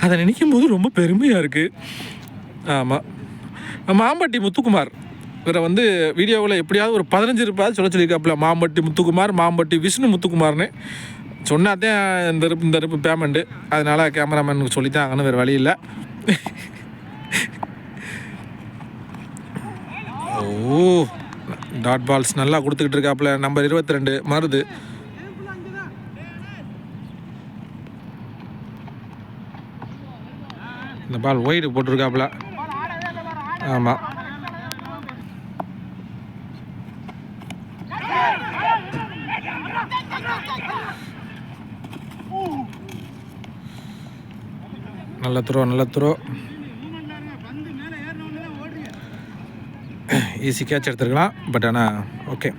அதை நினைக்கும் போது ரொம்ப பெருமையாக இருக்குது. ஆமாம், மாம்பட்டி முத்துக்குமார் இவரை வந்து வீடியோவில் எப்படியாவது ஒரு 15 ரூபாய் சொல்லியிருக்காப்புல. மாம்பட்டி முத்துக்குமார், மாம்பட்டி விஷ்ணு முத்துக்குமார்னு சொன்னாதான் இந்த இருப்பு பேமெண்ட்டு. அதனால் கேமராமேனுக்கு சொல்லித்தான் அங்கே வேறு வழி இல்லை. ஓ, டாட் பால்ஸ் நல்லா கொடுத்துக்கிட்டு இருக்காப்புல நம்பர் 22 மருது. இந்த பால் ஒய்டு போட்டிருக்காப்புல. ஆமாம், நல்ல த்ரோ. ஈஸி கேட்ச் எடுத்துருக்கலாம், பட் ஆனால் ஓகே.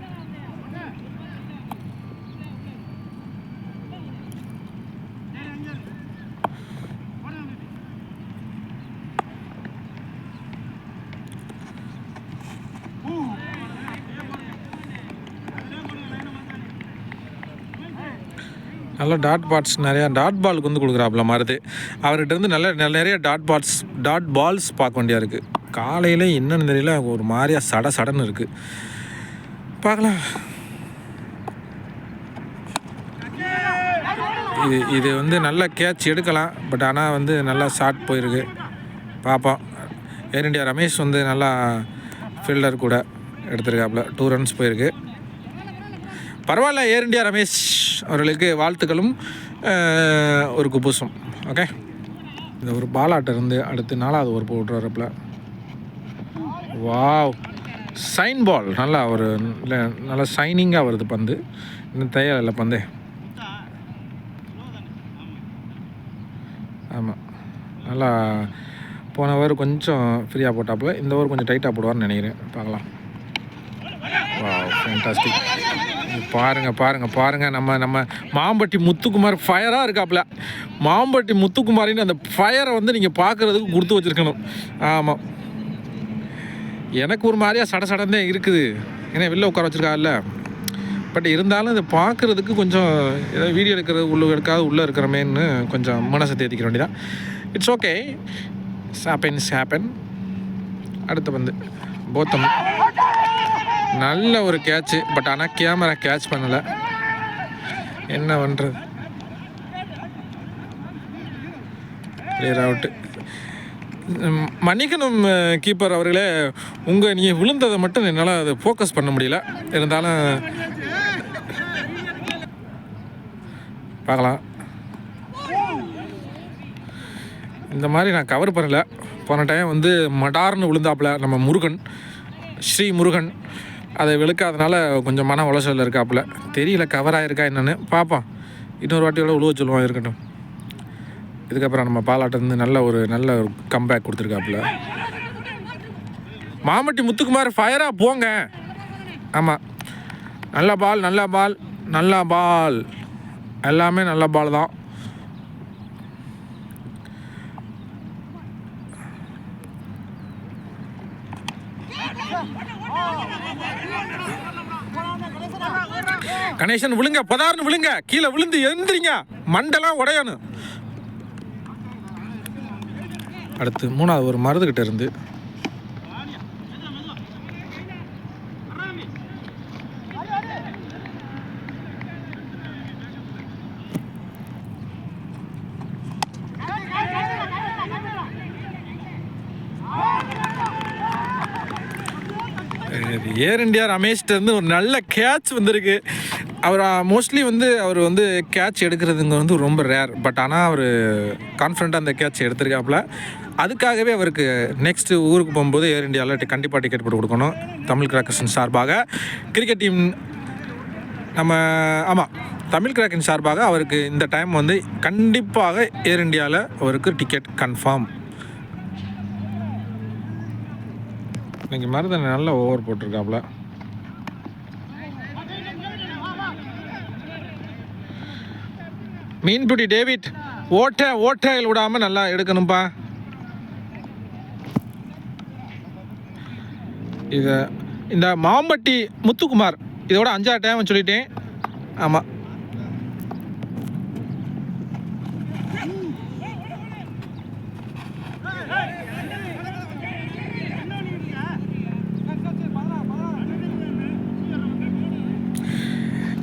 நல்லா டாட் பாட்ஸ் நிறையா டாட் பாலுக்கு வந்து கொடுக்குறாப்புல மருது. அவர்கிட்ட இருந்து நிறைய டாட் பால்ஸ் பார்க்க வேண்டியா இருக்குது. காலையில் என்னென்னு தெரியல, ஒரு மாதிரியா சடன்னு இருக்குது. பார்க்கலாம். இது வந்து நல்ல கேட்ச் எடுக்கலாம், பட் ஆனால் வந்து நல்லா ஷார்ட் போயிருக்கு. பார்ப்போம். ஏர் இண்டியா ரமேஷ் வந்து நல்லா ஃபீல்டர் கூட எடுத்திருக்காப்புல. 2 ரன்ஸ் போயிருக்கு. பரவாயில்ல, ஏர் இண்டியா ரமேஷ் அவர்களுக்கு வாழ்த்துக்களும் ஒரு குபூசும். ஓகே, இந்த ஒரு பாலாட்டம் இருந்து அடுத்து 4வது ஓவர் போட்டுறப்பல. வாவ், சைன் பால். நல்லா ஒரு நல்லா ஷைனிங்காக வருது பந்து. இன்னும் தையல பந்து. ஆமாம், நல்லா போன ஓவர் கொஞ்சம் ஃப்ரீயாக போட்டாப்புல. இந்த ஓவர் கொஞ்சம் டைட்டாக போடுவார்னு நினைக்கிறேன். பார்க்கலாம். Wow, fantastic. பாருங்கள் நம்ம மாம்பட்டி முத்துக்குமார் ஃபயராக இருக்காப்புல. மாம்பட்டி முத்துக்குமாரின்னு அந்த ஃபயரை வந்து நீங்கள் பார்க்குறதுக்கு கொடுத்து வச்சுருக்கணும். ஆமாம், எனக்கு ஒரு மாதிரியாக சடன்னு இருக்குது, ஏன்னா வெளில உட்கார வச்சுருக்காங்கல்ல. பட் இருந்தாலும் இதை பார்க்குறதுக்கு கொஞ்சம் ஏதாவது வீடியோ எடுக்கிறது உள்ளே இருக்கிறமேன்னு கொஞ்சம் மனசை தேத்திக்கிற வேண்டியதான். It's okay, happen. அடுத்து வந்து போத்தம் நல்ல ஒரு கேட்சு, பட் ஆனால் கேமரா கேட்ச் பண்ணலை. என்ன பண்ணுறது, கிளியர் அவுட்டு. மன்னிக்கணும் கீப்பர் அவர்களே, நீங்கள் விழுந்ததை மட்டும் என்னால் அதை ஃபோக்கஸ் பண்ண முடியல. இருந்தாலும் பார்க்கலாம். இந்த மாதிரி நான் கவர் பண்ணலை. போன டைம் வந்து மடார்னு விழுந்தாப்புல நம்ம முருகன், ஸ்ரீ முருகன். அதை வெளுக்காதனால கொஞ்சம் மன உளைச்சலில் இருக்காப்புல. தெரியல கவர் ஆகிருக்கா என்னென்னு. பார்ப்போம், இன்னொரு வாட்டியோட உழுவ சொல்லுவோம், இருக்கட்டும். இதுக்கப்புறம் நம்ம பாலாட்டிருந்து நல்ல ஒரு கம்பேக் கொடுத்துருக்காப்புல. மாம்பட்டி முத்துக்குமார் ஃபயராக போங்க. ஆமாம், நல்ல பால் எல்லாமே நல்ல பால் தான். கணேசன் விழுங்க, பதார்னு விழுங்க, கீழே விழுந்து எழுந்திரிங்க, மண்டெல்லாம் உடையணும். அடுத்து 3வது ஒரு மருதுகிட்ட இருந்து ஏர் இண்டியா ரமேஷ்டேருந்து ஒரு நல்ல கேட்ச் வந்திருக்கு. அவர் மோஸ்ட்லி வந்து கேட்ச் எடுக்கிறதுங்க வந்து ரொம்ப ரேர். பட் ஆனால் அவர் கான்ஃபிடண்ட்டாக அந்த கேட்ச் எடுத்திருக்காப்புல. அதுக்காகவே அவருக்கு நெக்ஸ்ட்டு ஊருக்கு போகும்போது ஏர் இண்டியாவில் கண்டிப்பாக டிக்கெட் போட்டு கொடுக்கணும். தமிழ் கிராக்கர்ஸின் சார்பாக கிரிக்கெட் டீம் தமிழ் கிராக்கின் சார்பாக அவருக்கு இந்த டைம் வந்து கண்டிப்பாக ஏர் இண்டியாவில் அவருக்கு டிக்கெட் கன்ஃபார்ம். இன்னைக்கு மருதன் நல்ல ஓவர் போட்டிருக்காப்புல. மீன்பிடி டேவிட் ஓட்டையில் விடாமல் நல்லா எடுக்கணும்ப்பா. இந்த மாம்பட்டி முத்துக்குமார் இதோட 5வது டைம் சொல்லிட்டேன். ஆமாம்,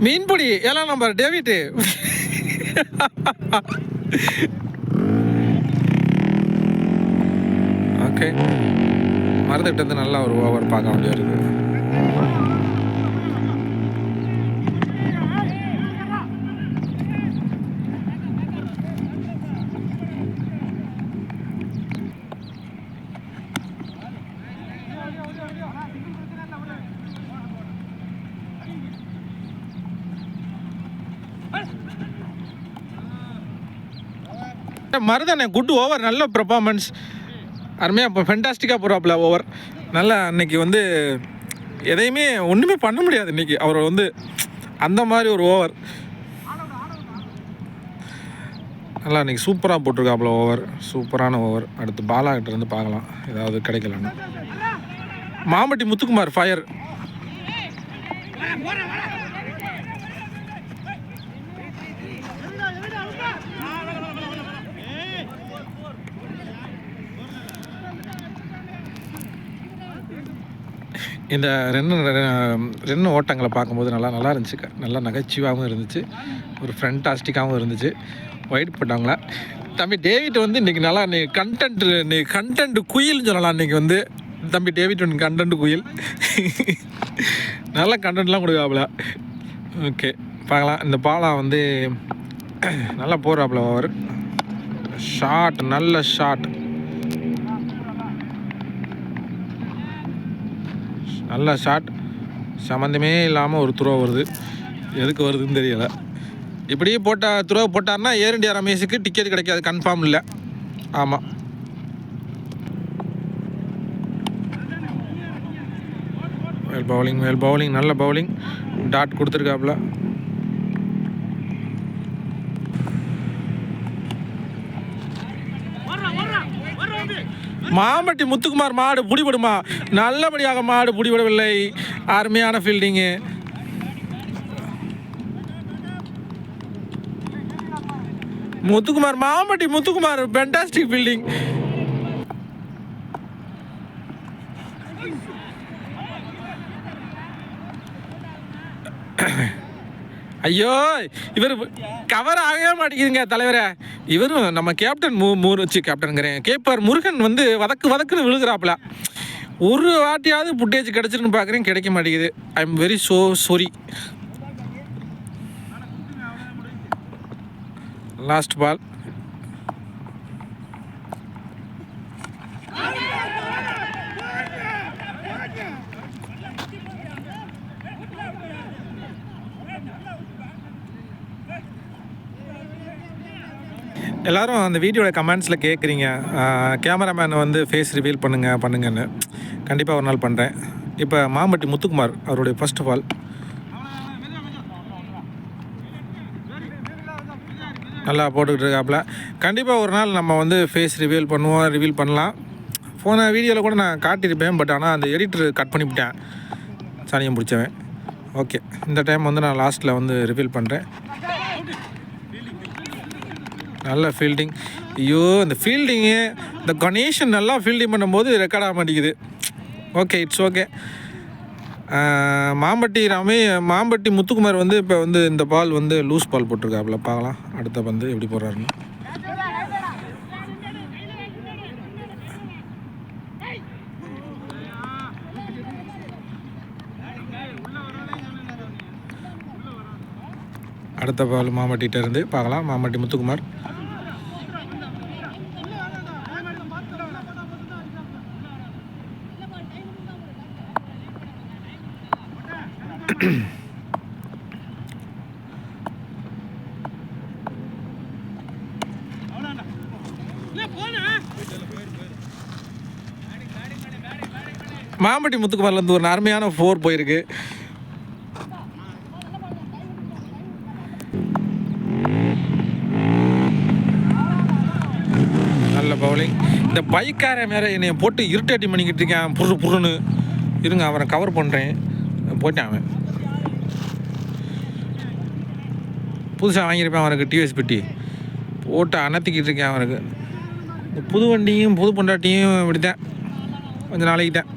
மீன்பிடி 7ஆம் நம்பர் டேவிட். ஓகே, மறந்துட்டு நல்லா ஒரு ஓவர் பார்க்க வேண்டியிருக்கு. மருதனை குட் ஓவர், நல்ல பெர்ஃபார்மன்ஸ், அருமையாக இப்போ ஃபென்டாஸ்டிக்காக போகிறாப்புல ஓவர். நல்லா அன்னைக்கு வந்து எதையுமே ஒன்றுமே பண்ண முடியாது இன்றைக்கி. அவர் வந்து அந்த மாதிரி ஒரு ஓவர் நல்லா இன்றைக்கி சூப்பராக போட்டிருக்காப்புல ஓவர், சூப்பரான ஓவர். அடுத்து பாலாகிட்ட இருந்து பார்க்கலாம் ஏதாவது கிடைக்கலன்னு. மாம்பட்டி முத்துக்குமார் ஃபயர். இந்த ரெண்டு ஓட்டங்களை பார்க்கும்போது நல்லா இருந்துச்சு. நல்லா நகைச்சுவாகவும் இருந்துச்சு, ஒரு ஃபென்டாஸ்டிக்காகவும் இருந்துச்சு. ஒயிட் போட்டாங்களா தம்பி டேவிட் வந்து இன்றைக்கி நல்லா நீ கண்டென்ட் குயில்னு சொல்லலாம். இன்றைக்கி வந்து தம்பி டேவிட் ஒன்று கண்டென்ட் குயில் நல்லா கண்டென்ட்லாம் கொடுக்காப்புல. ஓகே பார்க்கலாம். இந்த பாலம் வந்து நல்லா போகிறாப்புல ஓவர் ஷாட், நல்ல ஷாட், நல்ல ஷாட். சம்மந்தமே இல்லாமல் ஒரு த்ரோ வருது, எதுக்கு வருதுன்னு தெரியலை. இப்படியே த்ரோ போட்டார்னா ஏர் இண்டியா ரமேஷுக்கு டிக்கெட் கிடைக்காது, கன்ஃபார்ம் இல்லை. ஆமாம், வெல் பவுலிங் நல்ல பவுலிங், டாட் கொடுத்துருக்காப்புல. மாம்பட்டி முத்துக்குமார் மாடு பிடிபடுமா? நல்லபடியாக மாடு பிடிபடவில்லை. அருமையான fielding. Mampatti Muthukumar fantastic fielding. ஐயோ, இவர் கவர் ஆகவே மாட்டேங்குதுங்க தலைவரை. இவரும் நம்ம கேப்டன் கேப்டனுங்கிறேன், கேப்பர் முருகன் வந்து வதக்குன்னு விழுகிறாப்புல. ஒரு வாட்டியாவது புட்டேஜ் கிடச்சிருன்னு பார்க்குறேன், கிடைக்க மாட்டேங்குது. I am very sorry. Last ball. எல்லோரும் அந்த வீடியோட கமெண்ட்ஸில் கேட்குறீங்க, கேமராமேனை வந்து ஃபேஸ் ரிவீல் பண்ணுங்கன்னு. கண்டிப்பாக ஒரு நாள் பண்ணுறேன். இப்போ மாம்பட்டி முத்துக்குமார் அவருடைய ஃபர்ஸ்ட் பால் நல்லா போட்டுக்கிட்டு இருக்காப்புல. கண்டிப்பாக ஒரு நாள் நம்ம வந்து ஃபேஸ் ரிவீல் பண்ணலாம். போன வீடியோவில் கூட நான் காட்டியிருப்பேன், பட் ஆனால் அந்த எடிட்டர் கட் பண்ணிவிட்டேன், சனியம் பிடிச்சவன். ஓகே, இந்த டைம் வந்து நான் லாஸ்ட்டில் வந்து ரிவீல் பண்ணுறேன். நல்ல ஃபீல்டிங். ஐயோ, இந்த ஃபீல்டிங்கு இந்த கணேஷன் நல்லா ஃபீல்டிங் பண்ணும்போது ரெக்கார்ட் ஆக மாட்டேங்குது. Okay, it's okay. Mampatti Muthukumar வந்து இப்போ வந்து இந்த பால் வந்து லூஸ் பால் போட்டிருக்காப்புல. பார்க்கலாம் அடுத்த பந்து எப்படி போடுறாருன்னு. அடுத்த பால் மாம்பட்டிகிட்ட இருந்து பார்க்கலாம். மாம்பட்டி முத்துக்குமார் மாம்பட்டி முத்துக்குமார்லேருந்து ஒரு அருமையான 4 போயிருக்கு. நல்ல பவுலிங். இந்த பைக்கார மேலே என்னை போட்டு இருட்டேட்டி பண்ணிக்கிட்டு இருக்கேன், புருன்னு. இருங்க, அவரை கவர் பண்ணுறேன். போயிட்டான் அவன். புதுசாக வாங்கியிருப்பேன் அவனுக்கு டிவிஎஸ் பெட்டி, போட்டு அனத்திக்கிட்டு இருக்கேன் அவனுக்கு. புது வண்டியும் புது பொண்டாட்டியும் இப்படித்தான் கொஞ்சம் நாளைக்கு தான்,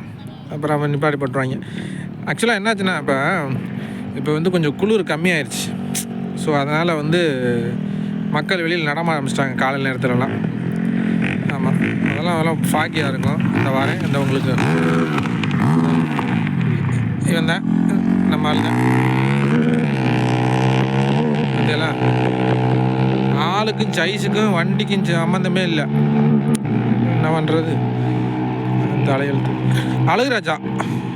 அப்புறம் அவன் நிப்பாட்டி போட்டுருவாங்க. ஆக்சுவலாக என்னாச்சுன்னா இப்போ வந்து கொஞ்சம் குளிர் கம்மியாயிருச்சு. ஸோ அதனால் வந்து மக்கள் வெளியில் நடமாட ஆரம்பிச்சிட்டாங்க காலையில் நேரத்துலலாம். ஆமாம், அதெல்லாம் ஃபாக்கியாக இருக்கும். இந்த வாரம் இந்த உங்களுக்கு இவன் தான் நம்ம ஆள் தான். இதெல்லாம் ஆளுக்கும் சைஸுக்கும் வண்டிக்கும் சம்மந்தமே இல்லை. என்ன பண்ணுறது, தலையெழுத்து. அழகுராஜா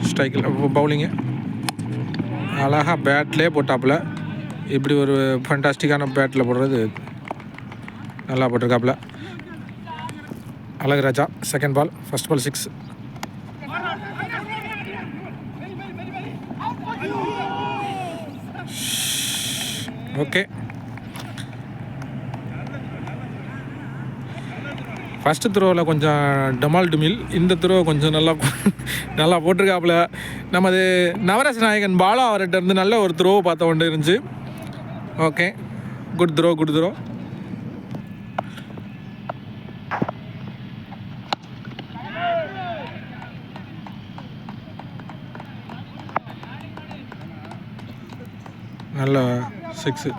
ஸ்ட்ரைக்கில் பவுலிங்கு அழகாக பேட்லேயே போட்டாப்புல. இப்படி ஒரு ஃபண்டாஸ்டிக்கான பேட்டில் போடுறது நல்லா போட்டிருக்காப்புல Azhaguraja. Second ball, first ball 6. Okay, first த்ரோவில் கொஞ்சம் டமால் டுமில், இந்த த்ரோ கொஞ்சம் நல்லா போட்டிருக்காப்புல. நமது நவரச நாயகன் பாலா அவர்கிட்ட இருந்து நல்ல ஒரு த்ரோ பார்த்த கொண்டு இருந்துச்சு. Okay, good throw. நல்ல 6.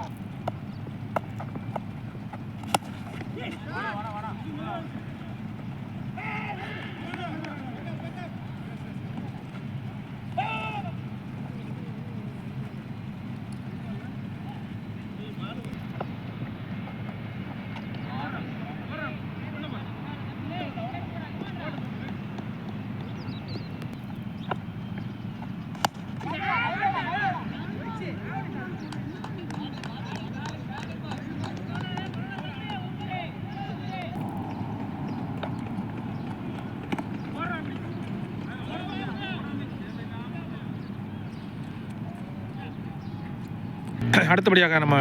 அடுத்தபடியாக நம்ம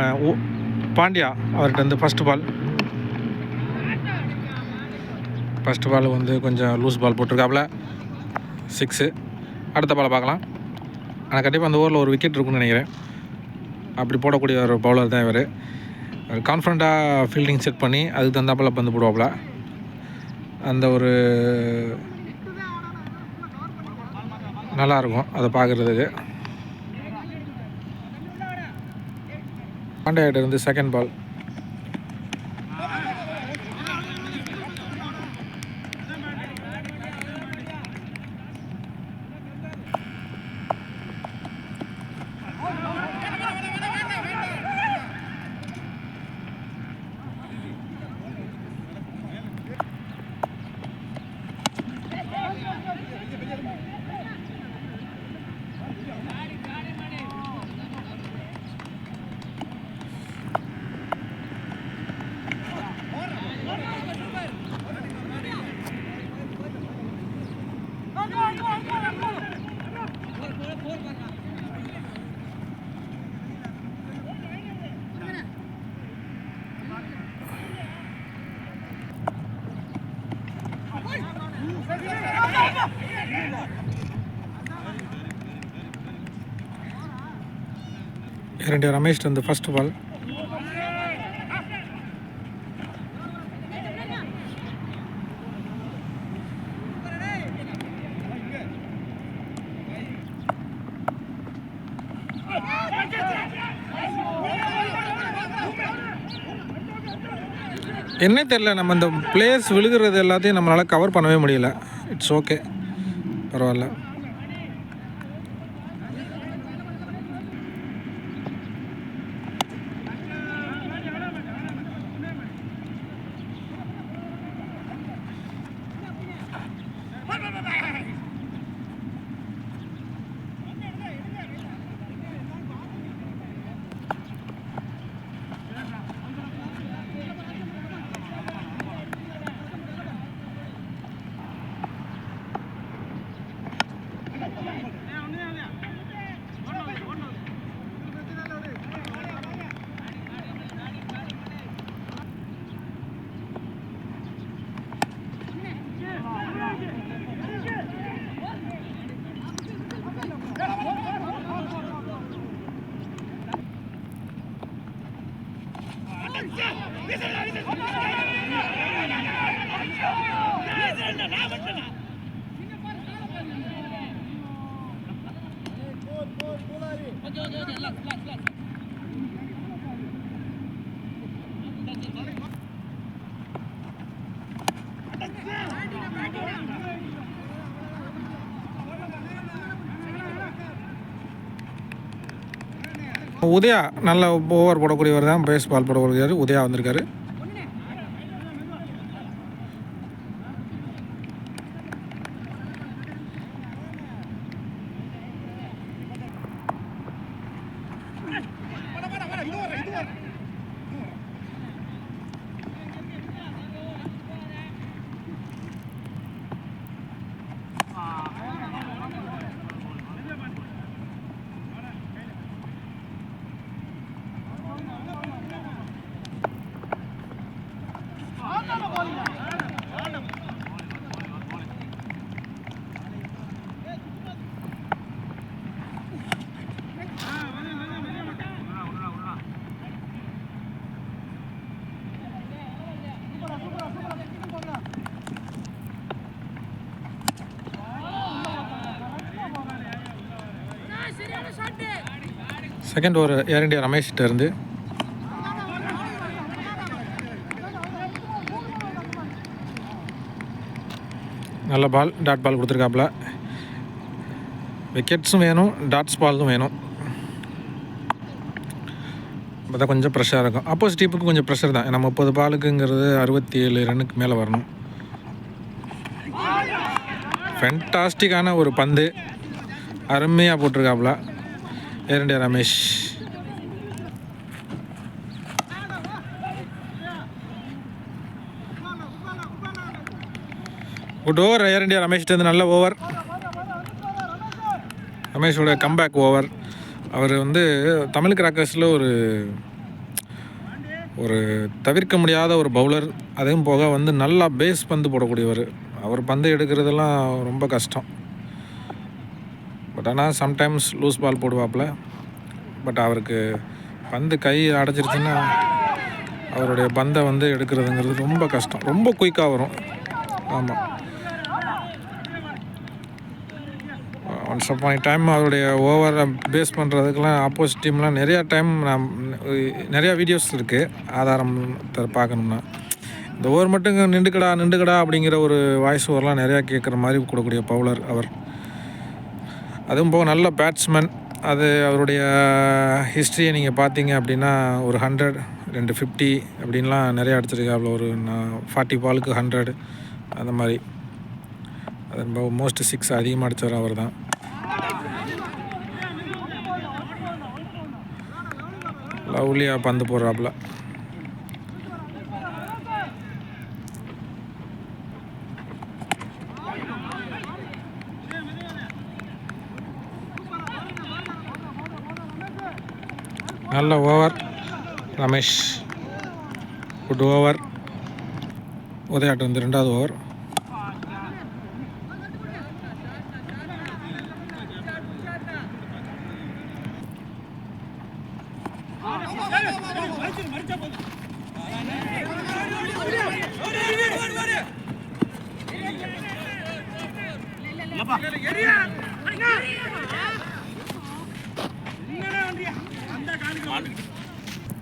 பாண்டியா அவர்கிட்ட வந்து ஃபஸ்ட்டு பால் வந்து கொஞ்சம் லூஸ் பால் போட்டிருக்காப்புல 6. அடுத்த பாலை பார்க்கலாம். ஆனால் கண்டிப்பாக அந்த ஓவரில் ஒரு விக்கெட் இருக்குன்னு நினைக்கிறேன். அப்படி போடக்கூடிய ஒரு பவுலர் தான் இவர். கான்ஃபிடண்ட்டாக ஃபீல்டிங் செட் பண்ணி அதுக்கு தந்தாப்பில் பந்து போடுவாப்புல. அந்த ஒரு நல்லாயிருக்கும் அதை பார்க்குறதுக்கு. பாண்டியாகிட்ட இருந்து செகண்ட் பால். இரண்டு ரமேஷ் வந்து ஃபர்ஸ்ட் பால். என்ன தெரியல, நம்ம இந்த பிளேயர்ஸ் விழுகிறது எல்லாத்தையும் நம்மளால் கவர் பண்ணவே முடியல. இட்ஸ் ஓகே, பரவாயில்ல. உதயா நல்ல ஓவர் போடக்கூடியவர் தான், பேஸ் பால் போடக்கூடியவர் உதயா வந்திருக்காரு. செகண்ட் ஓவர் ஏர் இண்டியா ரமேஷ்கிட்ட இருந்து. நல்ல பால், டாட் பால் கொடுத்துருக்காப்புல. விக்கெட்ஸும் வேணும், டாட்ஸ் பாலும் வேணும். அப்போ தான் கொஞ்சம் ப்ரெஷராக இருக்கும். ஆப்போசிட் டீமுக்கு கொஞ்சம் ப்ரெஷர் தான். ஏன்னா 30 பாலுக்குங்கிறது 67 ரன்னுக்கு மேலே வரணும். ஃபென்டாஸ்டிக்கான ஒரு பந்து, அருமையாக போட்டிருக்காப்புல ஏர் இண்டியா ரமேஷ். குட் ஓவர் ஏர் இண்டியா ரமேஷ்டேருந்து. நல்ல ஓவர், ரமேஷோட கம்பேக் ஓவர். அவர் வந்து தமிழ் கிராக்கர்ஸில் ஒரு தவிர்க்க முடியாத ஒரு பவுலர். அதையும் போக வந்து நல்லா பேஸ் பந்து போடக்கூடியவர். அவர் பந்து எடுக்கிறதெல்லாம் ரொம்ப கஷ்டம். பட் ஆனால் சம்டைம்ஸ் லூஸ் பால் போடுவாப்பில். பட் அவருக்கு பந்து கை அடைச்சிருச்சுன்னா அவருடைய பந்தை வந்து எடுக்கிறதுங்கிறது ரொம்ப கஷ்டம். ரொம்ப குயிக்காக வரும். ஆமாம், ஒன்ஸ் அப்பான் டைம் அவருடைய ஓவரை பேஸ் பண்ணுறதுக்கெலாம் ஆப்போசிட் டீம்லாம் நிறையா டைம் நிறையா வீடியோஸ் இருக்குது ஆதாரம் பார்க்கணும்னா. இந்த ஓவர் மட்டும் நின்றுக்கடா அப்படிங்கிற ஒரு வாய்ஸ் ஓவர்லாம் நிறையா கேட்குற மாதிரி கொடுக்கக்கூடிய பவுலர் அவர். அதுவும் போக நல்ல பேட்ஸ்மேன். அது அவருடைய ஹிஸ்ட்ரியை நீங்கள் பார்த்தீங்க அப்படின்னா ஒரு 100, 250 அப்படின்லாம் நிறையா அடிச்சிருக்காப்புல. ஒரு 40 பாலுக்கு 100 அந்த மாதிரி. அது மோஸ்ட் 6 அதிகமாக அடித்தவர் அவர் தான். லவ்லியாக பந்து போடுறாப்புல. நல்ல ஓவர் ரமேஷ், குட் ஓவர். உதயாட்டு வந்து 2வது ஓவர்.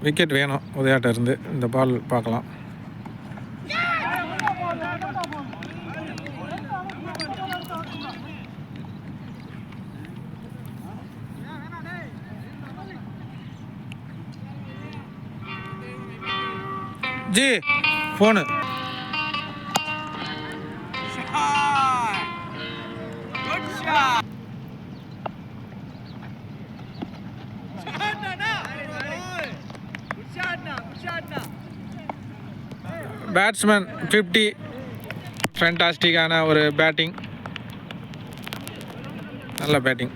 விக்கெட் வேணும் உதயாட்ட இருந்து. இந்த பால் பார்க்கலாம். G phone. பேட்ஸ்மேன் 50, ஃபேண்டாஸ்டிக்கான ஒரு பேட்டிங், நல்ல பேட்டிங்.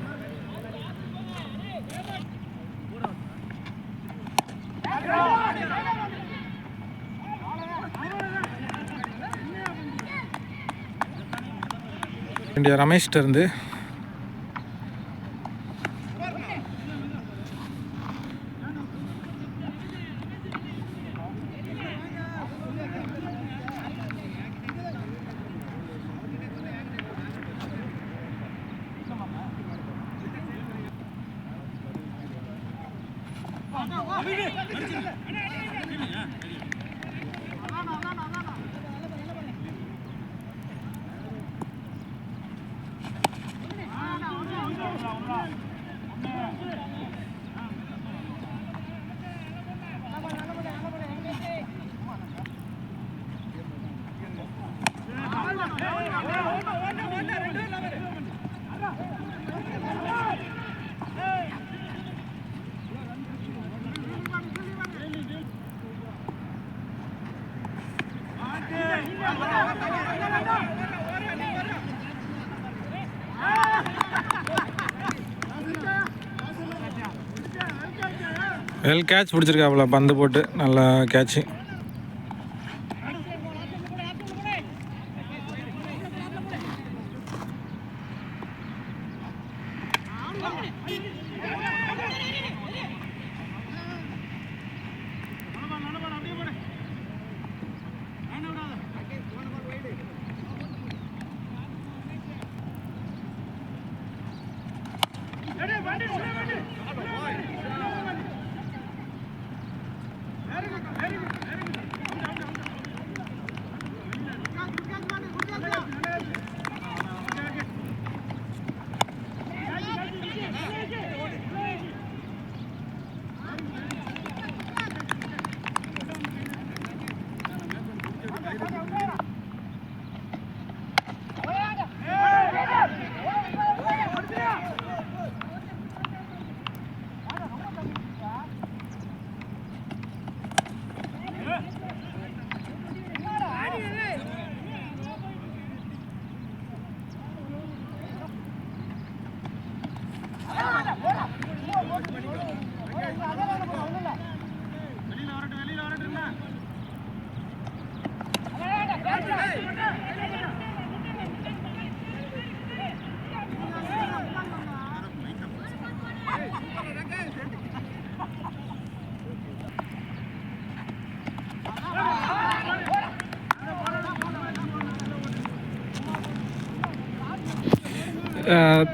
இந்தியா ரமேஷ்ட இருந்து. வெல் கேட்ச் பிடிச்சிருக்காப்புல பந்து போட்டு. நல்லா கேட்சு.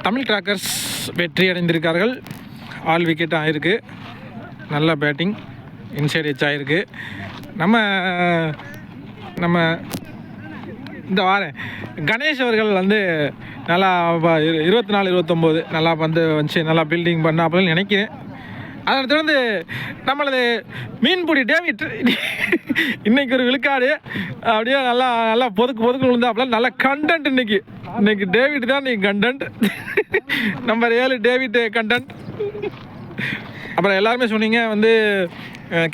தமிழ் கிராக்கர்ஸ் வெற்றி அடைந்திருக்கார்கள். ஆல் விக்கெட் ஆகிருக்கு. நல்ல பேட்டிங், இன்சைட் எச் ஆகிருக்கு. நம்ம இந்த வாரம் கணேஷ் அவர்கள் வந்து நல்லா 24-29 நல்லா வந்து வந்துச்சு, நல்லா பில்டிங் பண்ண அப்படின்னு நினைக்கிறேன். அதை தொடர்ந்து நம்மளது மீன்பிடி டேவிட் இன்னைக்கு ஒரு விழுக்காடு அப்படியே நல்லா பொதுக்கு விழுந்தாப்புல நல்ல கண்டென்ட். இன்னைக்கு டேவிட் தான் இன்னைக்கு கண்டென்ட். Number 7 David content. அப்புறம் எல்லாருமே சொன்னீங்க வந்து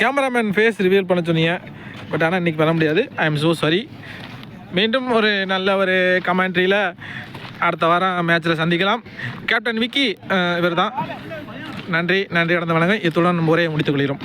கேமராமேன் ஃபேஸ் ரிவீல் பண்ண சொன்னீங்க. பட் ஆனால் இன்றைக்கி வர முடியாது. I am so sorry. மீண்டும் ஒரு நல்ல ஒரு கமெண்ட்ரியில் அடுத்த வாரம் மேட்ச்சில் சந்திக்கலாம். கேப்டன் விக்கி இவர் தான். நன்றி கடந்த வணக்கம். இத்துடன் உரையை முடித்துக் கொள்கிறோம்.